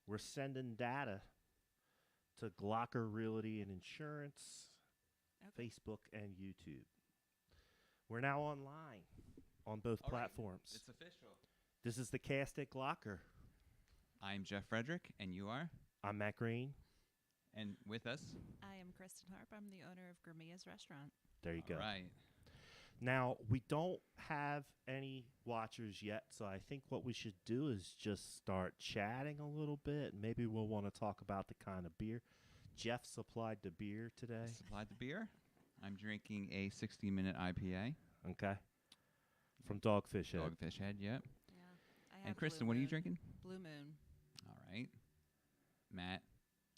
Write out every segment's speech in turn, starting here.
We're sending data to Glocker Realty and Insurance, Okay. Facebook, and YouTube. We're now online on both All right. platforms. It's official. This is the Cast at Glocker. I'm Jeff Frederick, and you are? I'm Matt Green. And with us? I am Kristin Hart. I'm the owner of Gramia's restaurant. There you go. All right. Now, we don't have any watchers yet, so I think what we should do is just start chatting a little bit. Maybe we'll want to talk about the kind of beer. Jeff supplied the beer today. Supplied the beer. I'm drinking a 60-minute IPA. Okay. From Dogfish Head. Dogfish Head, yep. Yeah. I And have Kristin, Blue what are you Moon. drinking? Blue Moon. All right. Matt.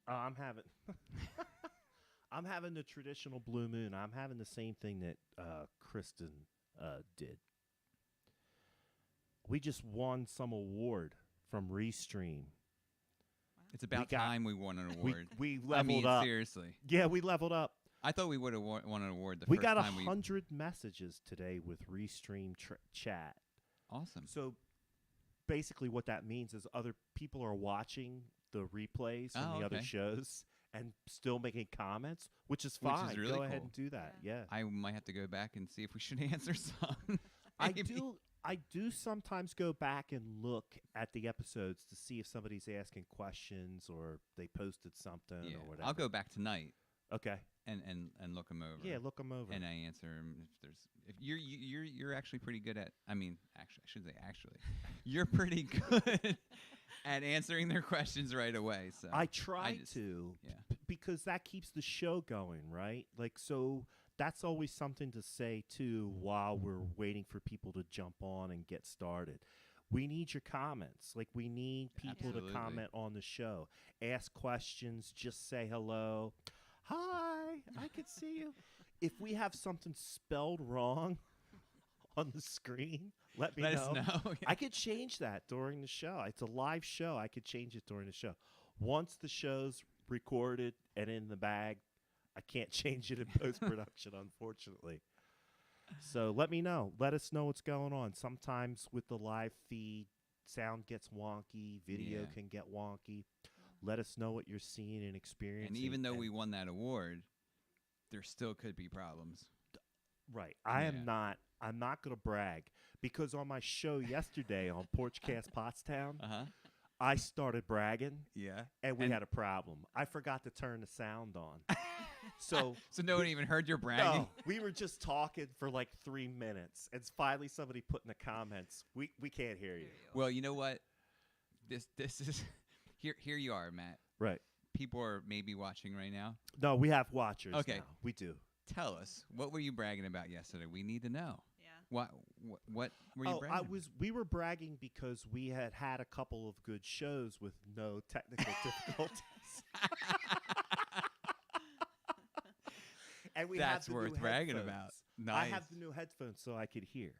I'm having I'm having the traditional Blue Moon. I'm having the same thing that Kristin did. We just won some award from Restream. It's about got- time we won an award. We I leveled mean, up. seriously. Yeah, we leveled up. I thought we would have won an award the We first got time 100 messages today with Restream chat. Awesome. So basically what that means is other people are watching the replays from Oh, the other okay. shows and still making comments, which is Which is fine. really Go ahead cool. and do that. Yeah. I might have to go back and see if we should answer some. I Maybe. do sometimes go back and look at the episodes to see if somebody's asking questions or they posted something Yeah. or whatever. I'll go back tonight Okay. and look them over. Yeah, look them over. And I answer 'em if you're actually pretty good at. I mean, actually, I should say actually, you're pretty good at answering their questions right away. So I try just- to yeah. because that keeps the show going, right? Like, so that's always something to say too while we're waiting for people to jump on and get started. We need your comments. Like, we need people Absolutely. to comment on the show, ask questions, just say hello. Hi, I can see you. If we have something spelled wrong on the screen, let me Let know. us know. I could change that during the show. It's a live show. I could change it during the show. Once the show's recorded and in the bag, I can't change it in post-production, unfortunately. So let me know. Let us know what's going on. Sometimes with the live feed, sound gets wonky, video Yeah. can get wonky. Let us know what you're seeing and experiencing. And even though we won that award, there still could be problems. Right. I Yeah. am not. I'm not going to brag because on my show yesterday on Porchcast Pottstown, Uh-huh. I started bragging Yeah. and we And- had a problem. I forgot to turn the sound on. So So no one even heard your bragging? no, we were just talking for like 3 minutes, and finally somebody put in the comments, "We can't hear you." Well, you know what? This is here you are, Matt. Right? People are maybe watching right now. No, we have watchers. Okay. now. We do. Tell us, what were you bragging about yesterday? We need to know. Yeah. What were you bragging about? We were bragging because we had had a couple of good shows with no technical difficulties. And we That's have the worth new bragging headphones. about. I have Nice. the new headphones so I could hear,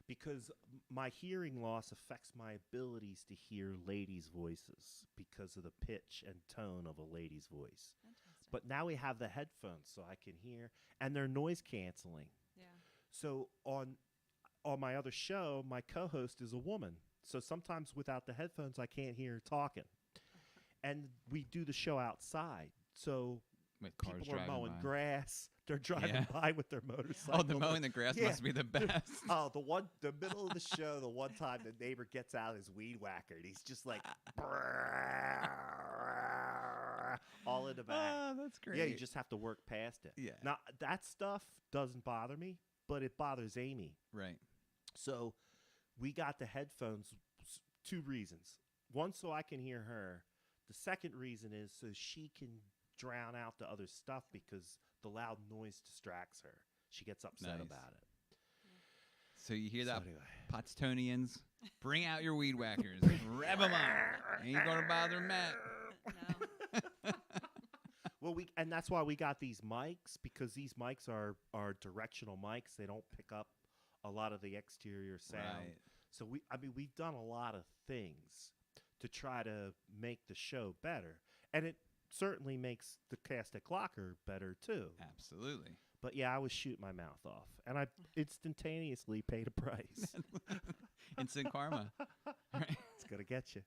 because my hearing loss affects my abilities to hear ladies' voices because of the pitch and tone of a lady's voice. Fantastic. But now we have the headphones so I can hear, and they're noise canceling. Yeah. So on my other show, my co-host is a woman. So sometimes without the headphones, I can't hear her talking. And we do the show outside. So With cars people are driving mowing by. grass. They're driving Yeah. by with their motorcycle. Oh, the mowing the grass Yeah. must be the best. Oh, the middle of the show, the one time the neighbor gets out his weed whacker and he's just like all in the back. Ah, that's great. Yeah, you just have to work past it. Yeah. Now that stuff doesn't bother me, but it bothers Amy. Right. So we got the headphones. 2 reasons. One, so I can hear her. The second reason is so she can drown out the other stuff because the loud noise distracts her. She gets upset Nice. about it. So you hear So that, anyway. Pottstonians? Bring out your weed whackers. Rev them up. Ain't gonna bother Matt. No. Well, and that's why we got these mics, because these mics are directional mics. They don't pick up a lot of the exterior sound. Right. So we've done a lot of things to try to make the show better, and it certainly makes the cast at Glocker better too. Absolutely. But yeah, I was shooting my mouth off, and I instantaneously paid a price. Instant karma. Right. It's gonna get you.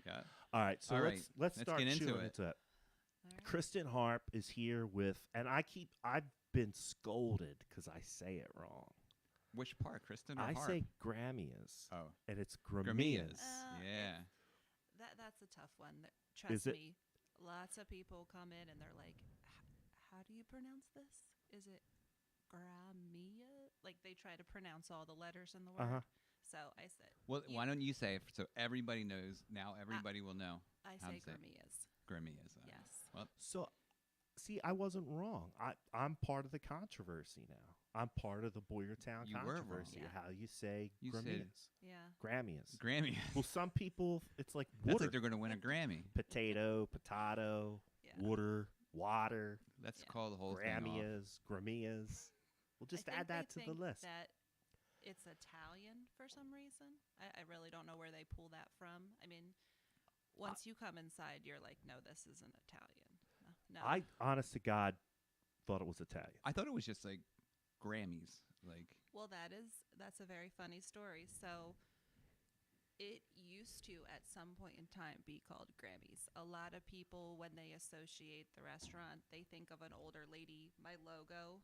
Yeah. All right, so All let's right, let's let's start get into chewing it. into it. All right. Kristin Hart is here with, and I've been scolded because I say it wrong. Which part, Kristin or I Harp? say Gramias, Oh, and it's Gramias. Gramias. Yeah. That's a tough one. Is Trust it? me. Lots of people come in and they're like, how do you pronounce this? Is it Gramia? Like they try to pronounce all the letters in the word. Uh-huh. So I said, Well, You- why don't you say it so everybody knows? Now everybody will know. I How say to say it. Gramias. Gramias. Yes. Well, So, see, I wasn't wrong. I'm part of the controversy now. I'm part of the Boyertown You were wrong. controversy. Yeah. How you say You said- Gramias? Yeah. Gramias. Grammys. Well, some people, it's like That's water. like they're going to win a Grammy. Potato, Yeah. water, Let's Yeah. call the whole thing off. Gramias. We'll just I think add that they to the think list. That it's Italian for some reason. I really don't know where they pull that from. I mean, once you come inside, you're like, no, this isn't Italian. No. I, honest to God, thought it was Italian. I thought it was just like Grammys. Like, Well, that's a very funny story. So it used to at some point in time be called Grammys. A lot of people when they associate the restaurant, they think of an older lady. My logo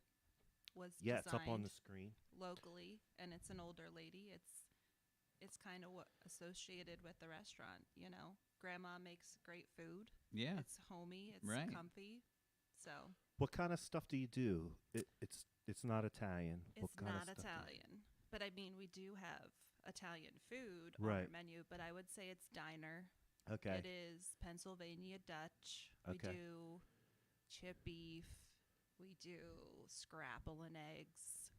was Yeah, it's up on the designed screen. locally and it's an older lady. It's kind of what associated with the restaurant, you know. Grandma makes great food. yeah. It's homey, it's Right. comfy. So, What kind of stuff do you do? It's not Italian. What it's kind not of stuff do you- Italian. But I mean, we do have Italian food on Right. our menu, but I would say it's diner. Okay. It is Pennsylvania Dutch. Okay. We do chip beef. We do scrapple and eggs.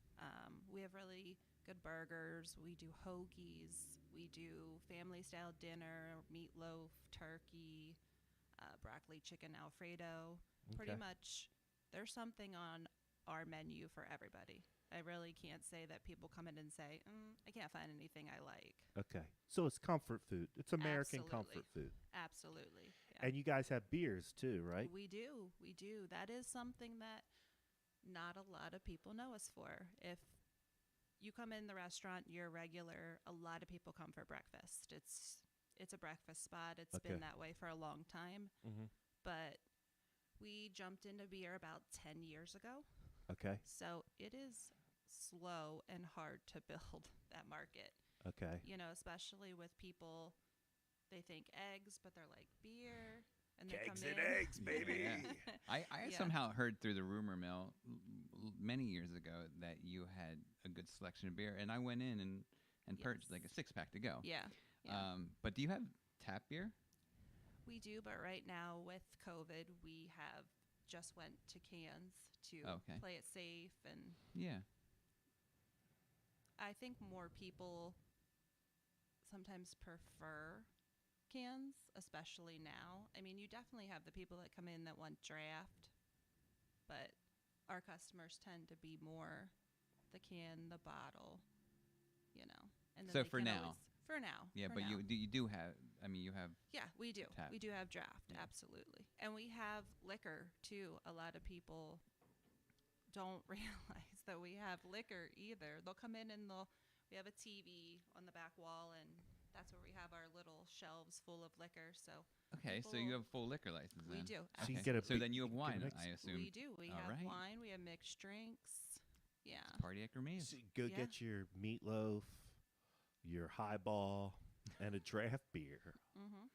We have really good burgers. We do hoagies. We do family style dinner, meatloaf, turkey, broccoli chicken Alfredo. Pretty Okay. much there's something on our menu for everybody. I really can't say that people come in and say, I can't find anything I like. Okay. So it's comfort food. It's American Absolutely. comfort food. Absolutely. Yeah. And you guys have beers too, right? We do. We do. That is something that not a lot of people know us for. If you come in the restaurant, you're regular. A lot of people come for breakfast. It's a breakfast spot. It's Okay. been that way for a long time. Mm-hmm. But we jumped into beer about 10 years ago. Okay. So it is slow and hard to build that market. Okay. You know, especially with people, they think eggs, but they're like beer. And they Kegs come and in. eggs, baby. Yeah. I Yeah. somehow heard through the rumor mill many years ago that you had a good selection of beer, and I went in and purchased like a Yes. 6-pack to go. Yeah. Yeah. But do you have tap beer? We do, but right now with COVID, we have just went to cans to Okay. play it safe, and Yeah. I think more people sometimes prefer cans, especially now. I mean, you definitely have the people that come in that want draft, but our customers tend to be more the can, the bottle, you know. And then So they for can now. always- for now. Yeah, for but now. you do have. I mean, you have. Yeah, we do. Tap. We do have draft, Yeah. absolutely. And we have liquor, too. A lot of people don't realize that we have liquor either. They'll come in and we have a TV on the back wall, and that's where we have our little shelves full of liquor. So Okay, so you People- have a full liquor license. we then. do. So you Okay. get a So big- then you have you can wine, mix- I assume. We do. We All have right. wine. We have mixed drinks. Yeah. Party at Gramia's. So go Yeah. get your meatloaf, your highball, and a draft beer. Mm-hmm.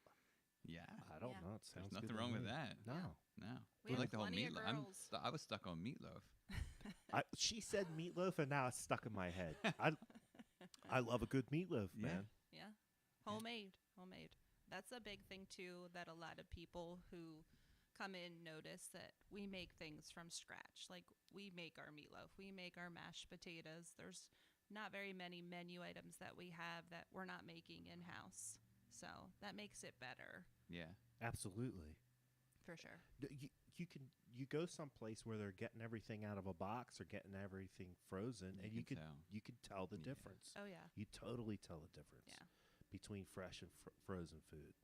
Yeah. I don't Yeah. know. It There's sounds nothing good to wrong with me. that. No. No. We I have like the whole plenty of meatloaf. girls. I was stuck on meatloaf. She said meatloaf, and now it's stuck in my head. I love a good meatloaf, Yeah. man. Yeah. Homemade. Homemade. That's a big thing, too, that a lot of people who come in notice that we make things from scratch. Like, we make our meatloaf. We make our mashed potatoes. There's not very many menu items that we have that we're not making in-house. So that makes it better, Yeah. Absolutely. for sure. You go someplace where they're getting everything out of a box or getting everything frozen, and you can could tell. you could tell the Yeah. difference. Oh, yeah. You totally tell the difference Yeah. between fresh and frozen food.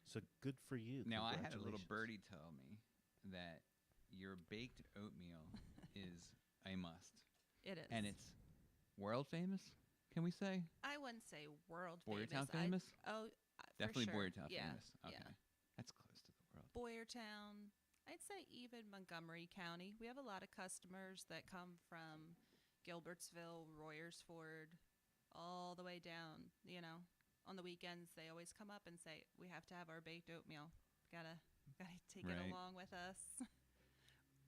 So good for you. Now I had a little Congratulations. birdie tell me that your baked oatmeal is a must, It is. and it's world famous. Can we say? I wouldn't say world Boyertown famous. famous? Oh, Definitely for sure. Boyertown Yeah, famous. Okay. yeah. That's close to the world. Boyertown. I'd say even Montgomery County. We have a lot of customers that come from Gilbertsville, Royersford, all the way down. On the weekends they always come up and say, "We have to have our baked oatmeal. Gotta take it Right. along with us."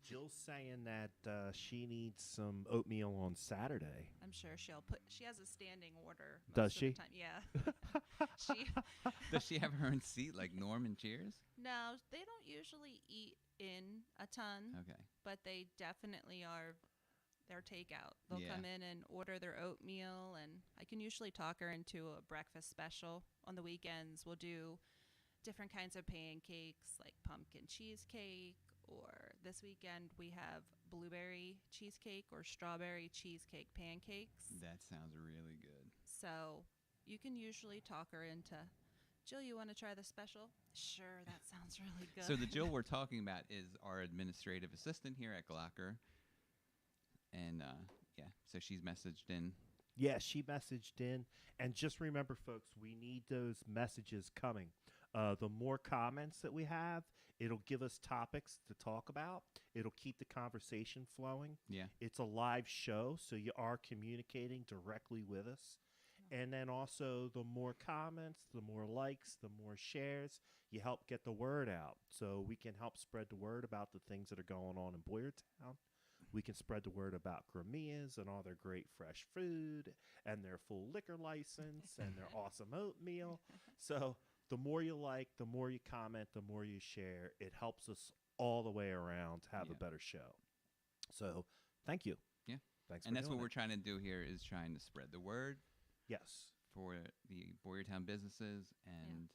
Jill's saying that she needs some oatmeal on Saturday. I'm sure she has a standing order most Does of she? the time. Yeah. she Does she have her own seat like Norm and Cheers? No, they don't usually eat in a ton, Okay. but they definitely are their takeout. They'll Yeah. come in and order their oatmeal, and I can usually talk her into a breakfast special. On the weekends, we'll do different kinds of pancakes like pumpkin cheesecake, or this weekend we have blueberry cheesecake or strawberry cheesecake pancakes. That sounds really good. So you can usually talk her into, "Jill, you want to try the special?" "Sure, that sounds really good." So the Jill we're talking about is our administrative assistant here at Glocker. And yeah, so she's messaged in. Yeah, she messaged in. And just remember, folks, we need those messages coming. The more comments that we have, it'll give us topics to talk about. It'll keep the conversation flowing. Yeah. It's a live show, so you are communicating directly with us. And then also, the more comments, the more likes, the more shares, you help get the word out. So we can help spread the word about the things that are going on in Boyertown. We can spread the word about Gramia's and all their great fresh food and their full liquor license and their awesome oatmeal. So the more you like, the more you comment, the more you share, it helps us all the way around have Yeah. a better show. So thank you. Yeah. Thanks And for that's doing what we're it. trying to do here is trying to spread the word Yes. for the Boyertown businesses and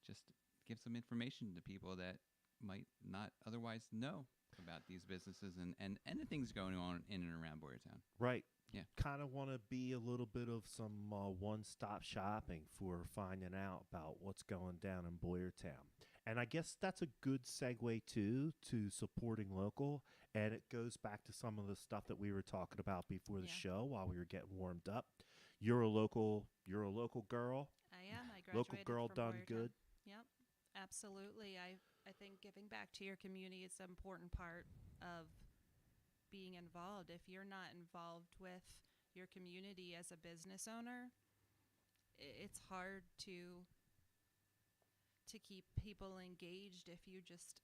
just give some information to people that might not otherwise know about these businesses and the things going on in and around Boyertown. Right. Yeah. Kind of want to be a little bit of some one-stop shopping for finding out about what's going down in Boyertown. And I guess that's a good segue too to supporting local. And it goes back to some of the stuff that we were talking about before the Yeah. show while we were getting warmed up. You're a local girl. I am. I graduated Local girl from done Boyertown. good. Yep, absolutely. I think giving back to your community is an important part of being involved. If you're not involved with your community as a business owner, it's hard to keep people engaged if you just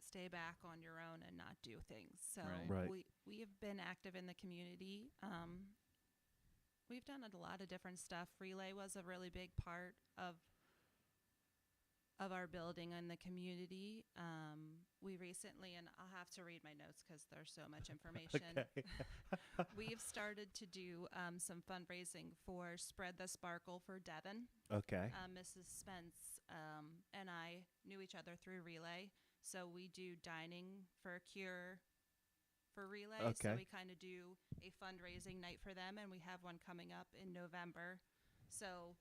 stay back on your own and not do things. So Right. we have been active in the community. We've done a lot of different stuff. Relay was a really big part of our building and the community. We recently, and I'll have to read my notes because there's so much information. Okay. We've started to do some fundraising for Spread the Sparkle for Devon. Okay. Mrs. Spence and I knew each other through Relay, so we do dining for a cure for Relay. So Okay. we kind of do a fundraising night for them, and we have one coming up in November. So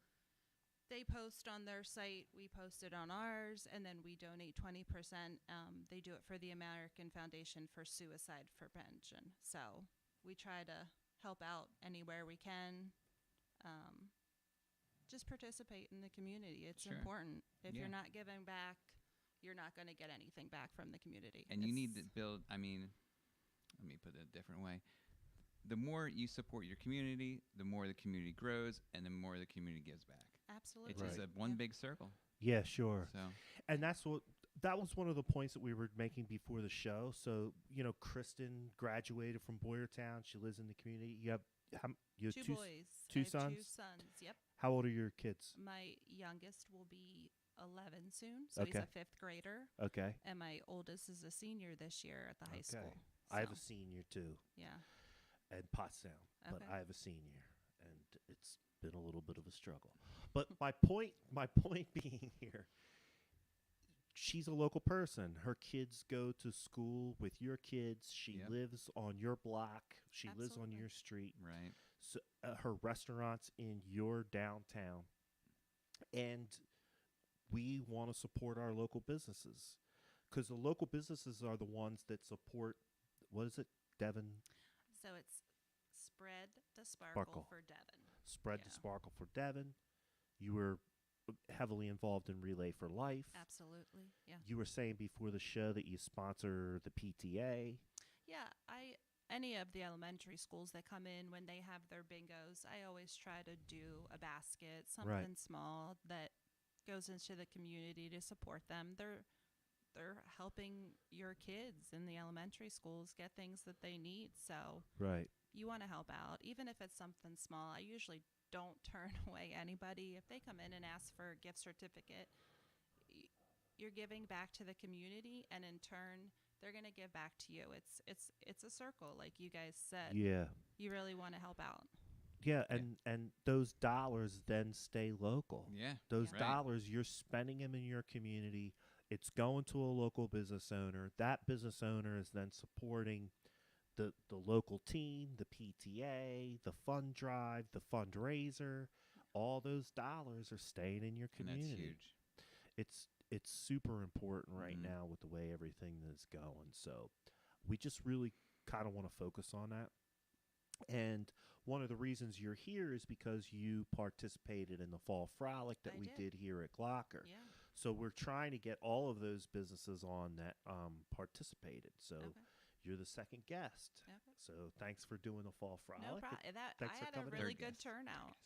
they post on their site, we post it on ours, and then we donate 20%. They do it for the American Foundation for Suicide Prevention. So we try to help out anywhere we can. Just participate in the community. It's Sure. important. If Yeah. you're not giving back, you're not going to get anything back from the community. And you need to build, I mean, let me put it a different way. The more you support your community, the more the community grows and the more the community gives back. Absolutely. It's just a one big circle. Yeah, sure. So And that was one of the points that we were making before the show. So, Kristen graduated from Boyertown. She lives in the community. You have two boys. two I have sons? 2 sons. Yep. How old are your kids? My youngest will be 11 soon, so he's Okay. a 5th grader. Okay. And my oldest is a senior this year at the high Okay. school. I have So, a senior too, yeah. and Pottstown, but Okay. I have a senior, and it's been a little bit of a struggle. But my point being here, she's a local person. Her kids go to school with your kids. She Yep. lives on your block. She lives on Absolutely. your street. right. So, her restaurant's in your downtown, and we want to support our local businesses because the local businesses are the ones that support. What is it, Devon? So it's Spread the Sparkle Sparkle. for Devon. Spread the Yeah. sparkle for Devon. You were heavily involved in Relay for Life. Absolutely. Yeah. You were saying before the show that you sponsor the PTA. Yeah, any of the elementary schools that come in when they have their bingos, I always try to do a basket, something small that goes into the community to support them. They're helping your kids in the elementary schools get things that they need. So Right. you want to help out, even if it's something small. I usually don't turn away anybody if they come in and ask for a gift certificate. You're giving back to the community, and in turn, they're going to give back to you. It's a circle, like you guys said. Yeah. You really want to help out. Yeah, and those dollars then stay local. Yeah. Those Yeah. dollars, you're spending them in your community. It's going to a local business owner. That business owner is then supporting the local team, the PTA, the fund drive, the fundraiser. All those dollars are staying in your And community. that's huge. It's super important right Mhm. now with the way everything is going. So we just really kind of want to focus on that. And one of the reasons you're here is because you participated in the Fall Frolic that I we did. did here at Glocker. Yeah. So we're trying to get all of those businesses on that participated. So Okay. you're the second guest. Okay. So thanks for doing the Fall Frolic. No problem. I thanks for had a coming in. really Third good guest. turnout.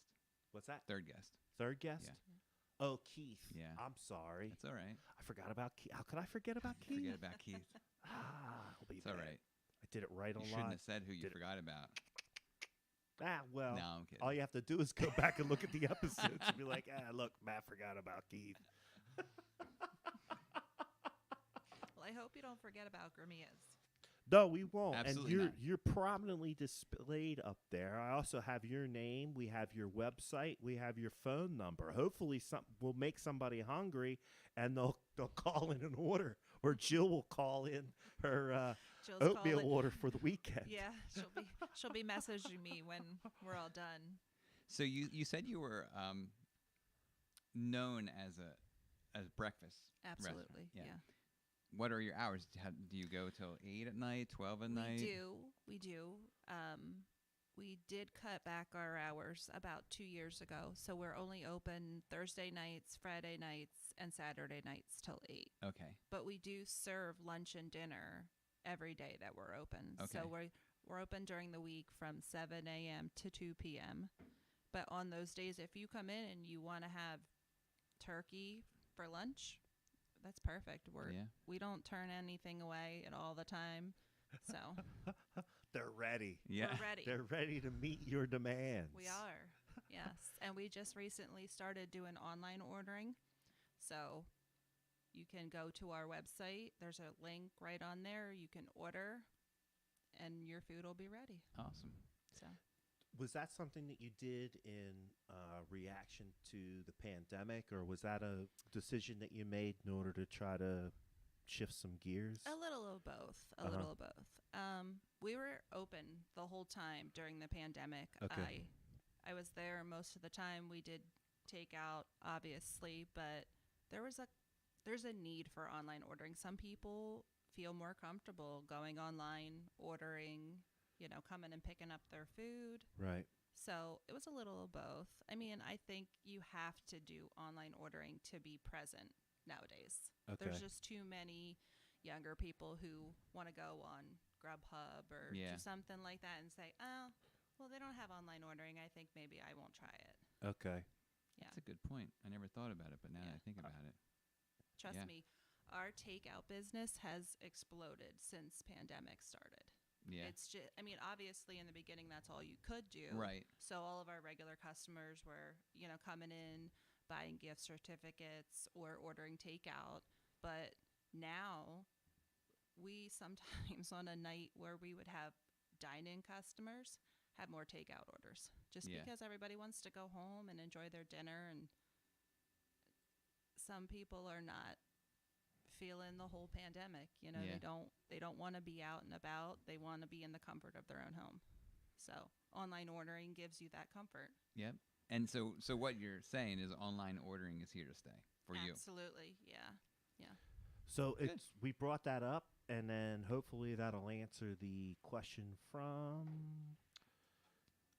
What's that? Third guest. Third guest? Yeah. Oh, Keith. Yeah. I'm sorry. That's all right. I forgot about Keith. How could I forget about Keith? Forget about Keith. I'll be It's all mad. right. I did it right You on shouldn't live. have said who you Did it- forgot about. Well, No, I'm kidding. all you have to do is go back and look at the episodes and be like, look, Matt forgot about Keith. Well, I hope you don't forget about Gramia's. No, we won't. Absolutely and not. you're prominently displayed up there. I also have your name. We have your website. We have your phone number. Hopefully, we'll make somebody hungry, and they'll call in an order, or Jill will call in her Jill's oatmeal calling. order for the weekend. Yeah, she'll be messaging me when we're all done. So you said you were known as breakfast restaurant. Absolutely. Yeah. What are your hours? Do you go till 8 at night, 12 at night? We do. We did cut back our hours about 2 years ago, so we're only open Thursday nights, Friday nights, and Saturday nights till 8. Okay. But we do serve lunch and dinner every day that we're open. Okay. So we're open during the week from 7 a.m. to 2 p.m. But on those days, if you come in and you want to have turkey for lunch, that's perfect. We don't turn anything away at all the time. So They're ready. Yeah. we're ready. They're ready to meet your demands. We are. Yes. And we just recently started doing online ordering. So you can go to our website. There's a link right on there. You can order and your food will be ready. Awesome. So Was that something that you did in reaction to the pandemic, or was that a decision that you made in order to try to shift some gears? a little of both. Little of both. We were open the whole time during the pandemic. Okay. I was there most of the time. We did takeout, obviously, but there's a need for online ordering. Some people feel more comfortable going online, ordering, coming and picking up their food. Right. So it was a little of both. I mean, I think you have to do online ordering to be present nowadays. Okay. There's just too many younger people who want to go on Grubhub or do something like that and say, oh, well, they don't have online ordering. I think maybe I won't try it. Okay. Yeah. That's a good point. I never thought about it, but now that I think about it. Trust Yeah. me, our takeout business has exploded since pandemic started. Yeah. It's just, I mean, obviously in the beginning, that's all you could do. Right. So all of our regular customers were, coming in, buying gift certificates or ordering takeout. But now we sometimes on a night where we would have dine-in customers have more takeout orders just because everybody wants to go home and enjoy their dinner. And some people are not feeling the whole pandemic. They don't want to be out and about. They want to be in the comfort of their own home. So online ordering gives you that comfort. Yep. And so what you're saying is online ordering is here to stay for you. Absolutely. Yeah. So we brought that up, and then hopefully that'll answer the question from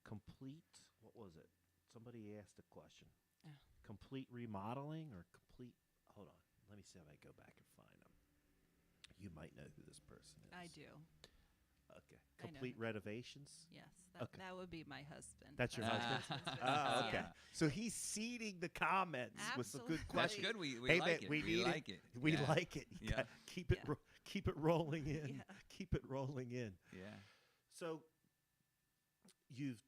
Complete. What was it? Somebody asked a question. complete remodeling or complete? Hold on, let me see if I go back and find them. You might know who this person is. I do. Okay, I know complete him. renovations. Yes, Okay. that would be my husband. That's your Ah. husband. husband's Oh, business, okay. yeah. So he's seeding the comments with some good Absolutely. That's questions. good. We Hey, like man, it. we need it. like it. We Yeah. like it. You Yeah. gotta keep it Yeah. keep it rolling in. Yeah. Keep it rolling in. Yeah. So you've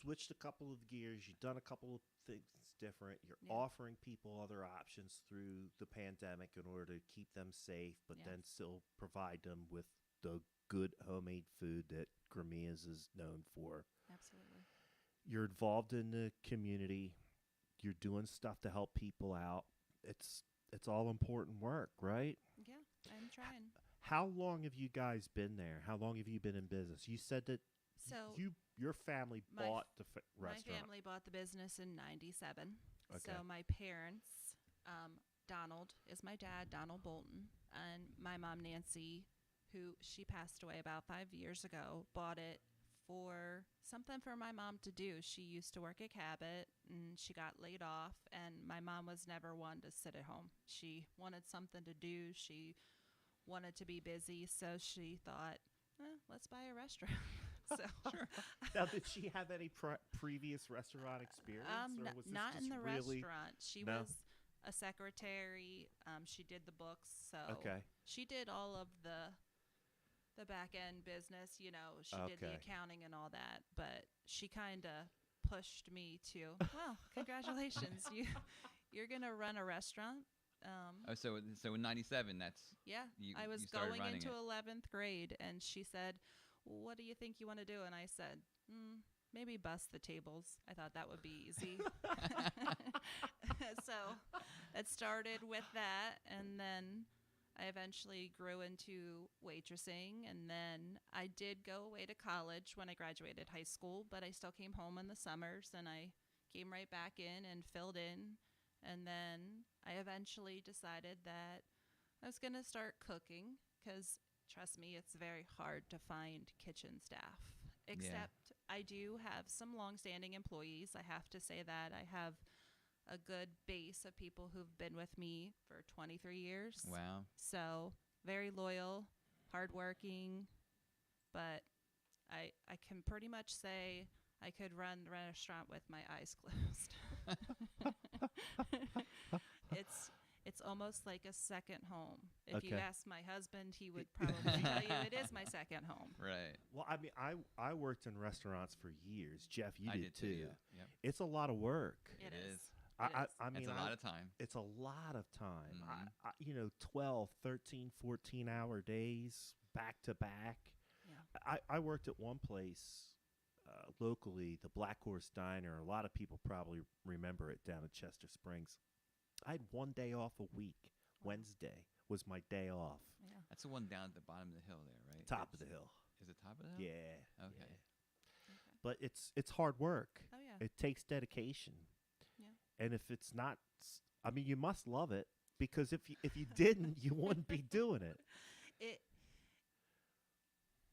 switched a couple of gears. You've done a couple of things different. You're Yeah. offering people other options through the pandemic in order to keep them safe, but then Yes. still provide them with the good homemade food that Gramia's is known for. Absolutely. You're involved in the community. You're doing stuff to help people out. It's all important work, right? Yeah, I'm trying. How long have you guys been there? How long have you been in business? You said that So your family my bought f- the my restaurant. family bought the business in '97. Okay. So my parents, Donald is my dad, Donald Bolton, and my mom Nancy, who she passed away about 5 years ago, bought it for something for my mom to do. She used to work at Cabot and she got laid off, and my mom was never one to sit at home. She wanted something to do. She wanted to be busy, so she thought, let's buy a restaurant. So Now, did she have any previous restaurant experience, or was this not just in the really restaurant. She No? was a secretary. She did the books, so Okay? she did all of the back end business. You know, she did the Okay. accounting and all that. But she kind of pushed me to, well, congratulations, you're gonna run a restaurant. Oh, so in '97, that's Yeah, you. I was you started going running into it. 11th grade, and she said, "What do you think you want to do?" And I said, "Maybe bust the tables." I thought that would be easy. So it started with that, and then I eventually grew into waitressing, and then I did go away to college when I graduated high school, but I still came home in the summers, and I came right back in and filled in. And then I eventually decided that I was going to start cooking because, trust me, it's very hard to find kitchen staff. Except I do have some long-standing employees. I have to say that. I have a good base of people who've been with me for 23 years. Wow. So very loyal, hardworking, but I can pretty much say I could run the restaurant with my eyes closed. It's almost like a second home. If you Okay. ask my husband, he would probably tell you it is my second home. Right. Well, I mean, I worked in restaurants for years. Jeff, you I did did too. Yeah. Yep. It's a lot of work. It is. I It is. mean, It's a lot of time. it's a lot of time. Mhm. 12, 13, 14-hour days back to back. Yeah. I worked at one place locally, the Black Horse Diner. A lot of people probably remember it down in Chester Springs. I had one day off a week. Wow. Wednesday was my day off. Yeah. That's the one down at the bottom of the hill there, right? Top of the hill. Is it top of the hill? Yeah. Okay. yeah. Okay. But it's hard work. Oh yeah. It takes dedication. Yeah. And if it's not, I mean, you must love it, because if you didn't, you wouldn't be doing it.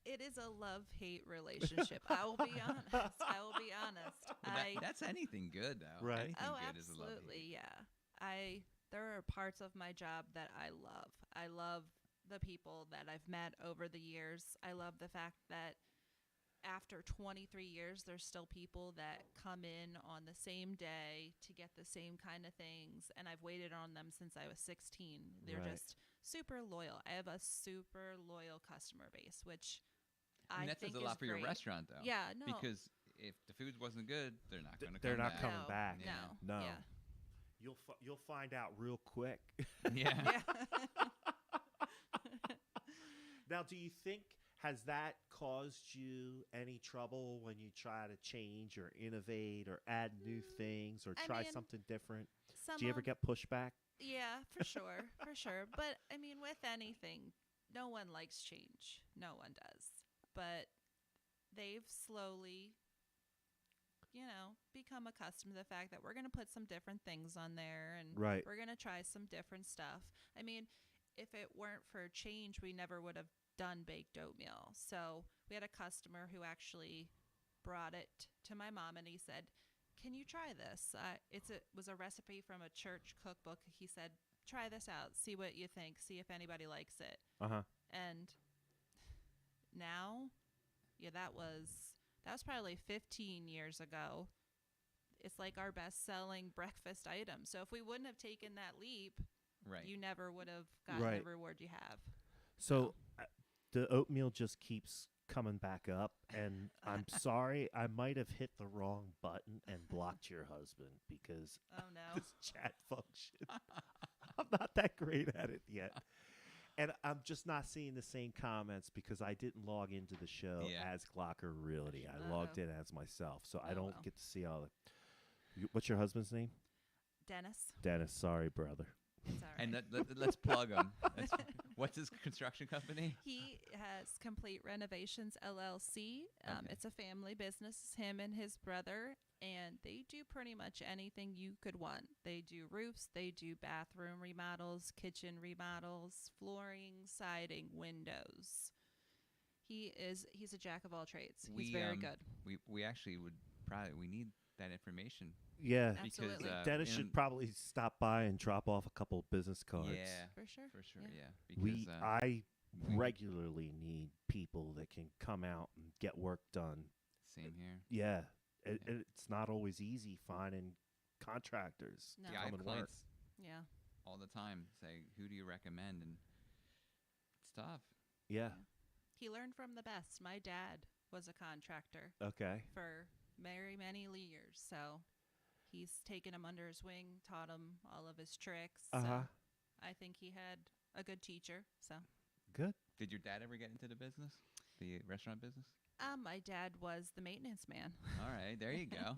It is a love-hate relationship. I will be honest. Well, that's anything good though. Right. Anything Oh, good is a love hate. absolutely, yeah. There are parts of my job that I love. I love the people that I've met over the years. I love the fact that after 23 years, there's still people that come in on the same day to get the same kind of things, and I've waited on them since I was 16. They're Right. just super loyal. I have a super loyal customer base, which I mean, that think says a lot is for your great. restaurant though. Yeah, no. Because if the food wasn't good, they're not going to come They're not back. coming No, back. Yeah. No. Yeah. You'll find out real quick. Yeah. Yeah. Now, do you think, has that caused you any trouble when you try to change or innovate or add new things or I try mean, something different? Some Do you ever of- get pushback? Yeah, for sure, for sure. But I mean, with anything, no one likes change. No one does. But they've slowly, become accustomed to the fact that we're going to put some different things on there, and Right. we're going to try some different stuff. I mean, if it weren't for change, we never would have done baked oatmeal. So we had a customer who actually brought it to my mom, and he said, can you try this? Was a recipe from a church cookbook. He said, try this out, see what you think, see if anybody likes it. And now, yeah, that was probably 15 years ago. It's like our best-selling breakfast item. So if we wouldn't have taken that leap, Right. you never would have gotten the reward you have. So the oatmeal just keeps coming back up, and I'm sorry, I might have hit the wrong button and blocked your husband because Oh, no. this chat function. I'm not that great at it yet. And I'm just not seeing the same comments because I didn't log into the show as Glocker Realty. I logged in as myself, so I don't get to see all the... What's your husband's name? Dennis. Dennis, sorry, brother. It's all right. And let's plug him. What's his construction company? He has Complete Renovations LLC. It's a family business. It's him and his brother, and they do pretty much anything you could want. They do roofs, they do bathroom remodels, kitchen remodels, flooring, siding, windows. He's a jack of all trades. He's very good. We actually we need that information. Yeah, Absolutely. Because Dennis should probably stop by and drop off a couple business cards. Yeah, For sure. Yeah. Because I regularly need people that can come out and get work done. same here. Yeah, it's not always easy finding contractors No. to Yeah, I come have and work. clients Yeah. all the time say, "Who do you recommend?" And it's tough. Yeah. He learned from the best. My dad was a contractor Okay. for very many years, so he's taken him under his wing, taught him all of his tricks. So I think he had a good teacher. So Good. Did your dad ever get into the business, the restaurant business? my dad was the maintenance man. All right, there you go.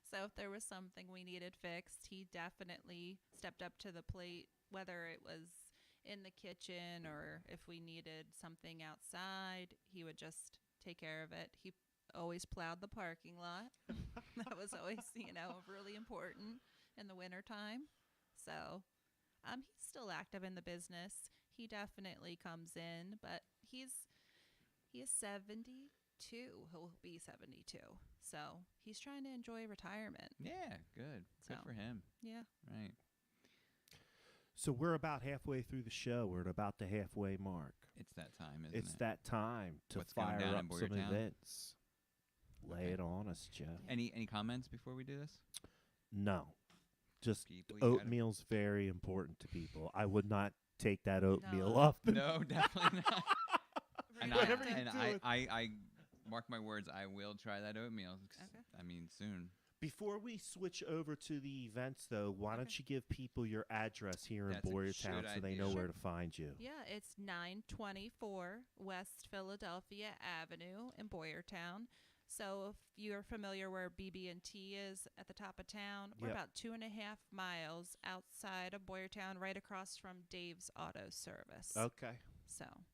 So if there was something we needed fixed, he definitely stepped up to the plate, whether it was in the kitchen or if we needed something outside, he would just take care of it. He always plowed the parking lot. That was always, really important in the wintertime. So he's still active in the business. He definitely comes in, but he is 72. He'll be 72. So he's trying to enjoy retirement. Yeah, good. Good So, for him. Yeah. Right. So we're about halfway through the show. We're at about the halfway mark. It's that time, isn't It's it? that time to What's going fire down up in some Boyertown? events. Lay Okay. it on us, Jeff. Any comments before we do this? No. Just People, you gotta- oatmeal's very important to people. I would not take that oatmeal No. off. No, definitely not. And, Whatever you I mark my words, I will try that oatmeal. Okay. I mean, soon. Before we switch over to the events, though, why don't Okay. you give people your address here That's in a Boyertown good so they idea. know Sure. where to find you? Yeah, it's 924 West Philadelphia Avenue in Boyertown. So if you're familiar where BB&T is at the top of town, we're Yep. about 2.5 miles outside of Boyertown, right across from Dave's Auto Service. Okay. So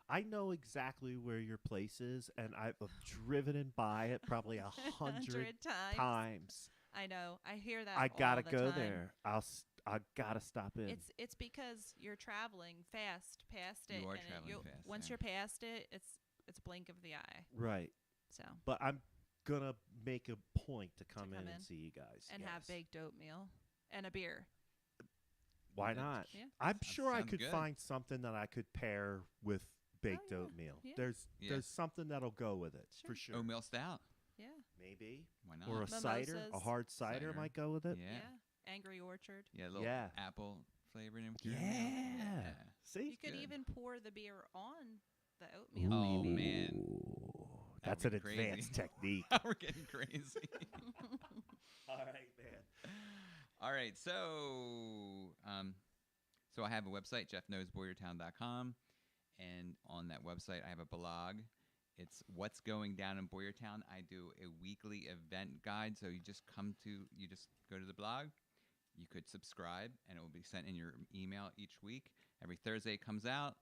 I know exactly where your place is, and I've driven in by it probably 100 times. I know. I hear that. I gotta all the go time. there. I gotta stop in. It's because you're traveling fast past it. You are and traveling fast, once yeah. you're past it, it's a blink of the eye. Right. So But I'm gonna make a point to come in and see you guys. and have yes. baked oatmeal and a beer. Why Good. not? Yeah. I'm Sounds- sure I sounds could good. find something that I could pair with baked yeah. oatmeal. Yeah. There's something that'll go with it for sure. Oatmeal stout. Yeah. Maybe. Why not? Or a cider, a Mimosas. hard cider might go with it. Yeah. Angry Orchard. Yeah, a little Yeah. apple flavor in with your Yeah. See? You could good. even pour the beer on the oatmeal. Oh, maybe. man. Ooh, That that's would an be crazy. advanced technique. We're getting crazy. All right, man. All right, so I have a website, jeffknowsboyertown.com, and on that website I have a blog. It's What's Going Down in Boyertown. I do a weekly event guide, so you just go to the blog. You could subscribe, and it will be sent in your email each week. Every Thursday it comes out,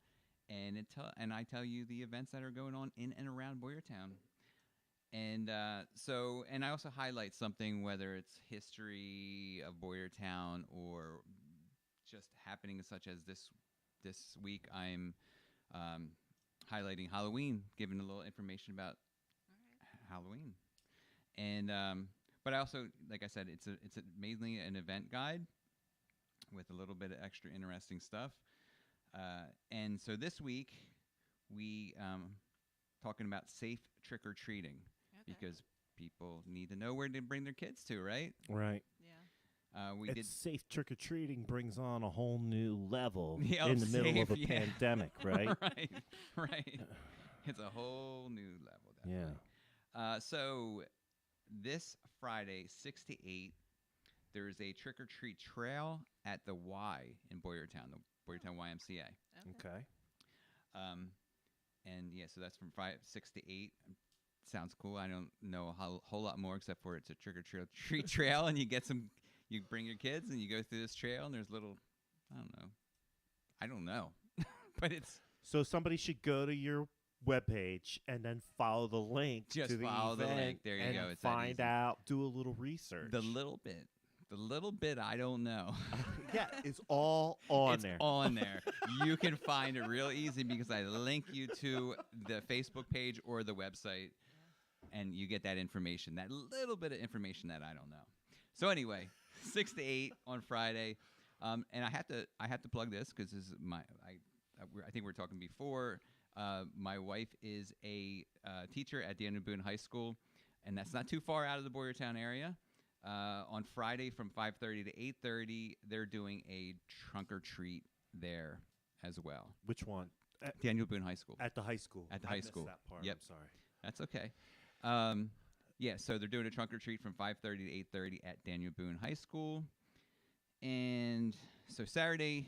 and I tell you the events that are going on in and around Boyertown. And and I also highlight something, whether it's history of Boyertown or just happenings such as this week. I'm highlighting Halloween, giving a little information about Halloween. And but But I also, like I said, it's mainly an event guide with a little bit of extra interesting stuff. And so this week we talking about safe trick or treating because people need to know where to bring their kids to, right? Right. Yeah. Safe trick or treating brings on a whole new level Yeah, in the middle of a safe, pandemic, right? right. It's a whole new level. Definitely. Yeah. So this Friday, 6 to 8, there's a trick or treat trail at the Y in Boyertown, the Boyertown YMCA. Okay. And yeah, so that's from 6 to 8. Sounds cool. I don't know a whole lot more except for it's a trick or treat trail, and you bring your kids and you go through this trail, and there's little, I don't know, but it's. So somebody should go to your webpage and then follow the link Just to the follow the event link. There you and go. It's that find easy. out, do a little research. The little bit I don't know. Yeah, it's all on It's there. on there. You can find it real easy because I link you to the Facebook page or the website, and you get that information, that little bit of information that I don't know. So anyway, 6 to 8 on Friday, and I have to plug this because this is I think we were talking before. My wife is a teacher at Daniel Boone High School, and that's not too far out of the Boyertown area. On Friday from 5:30 to 8:30, they're doing a trunk or treat there as well. Which one? Daniel Boone High School. At the high school. At the I high missed school. That part. Yep. I'm sorry. That's okay. Yeah, so they're doing a trunk or treat from 5:30 to 8:30 at Daniel Boone High School. And so Saturday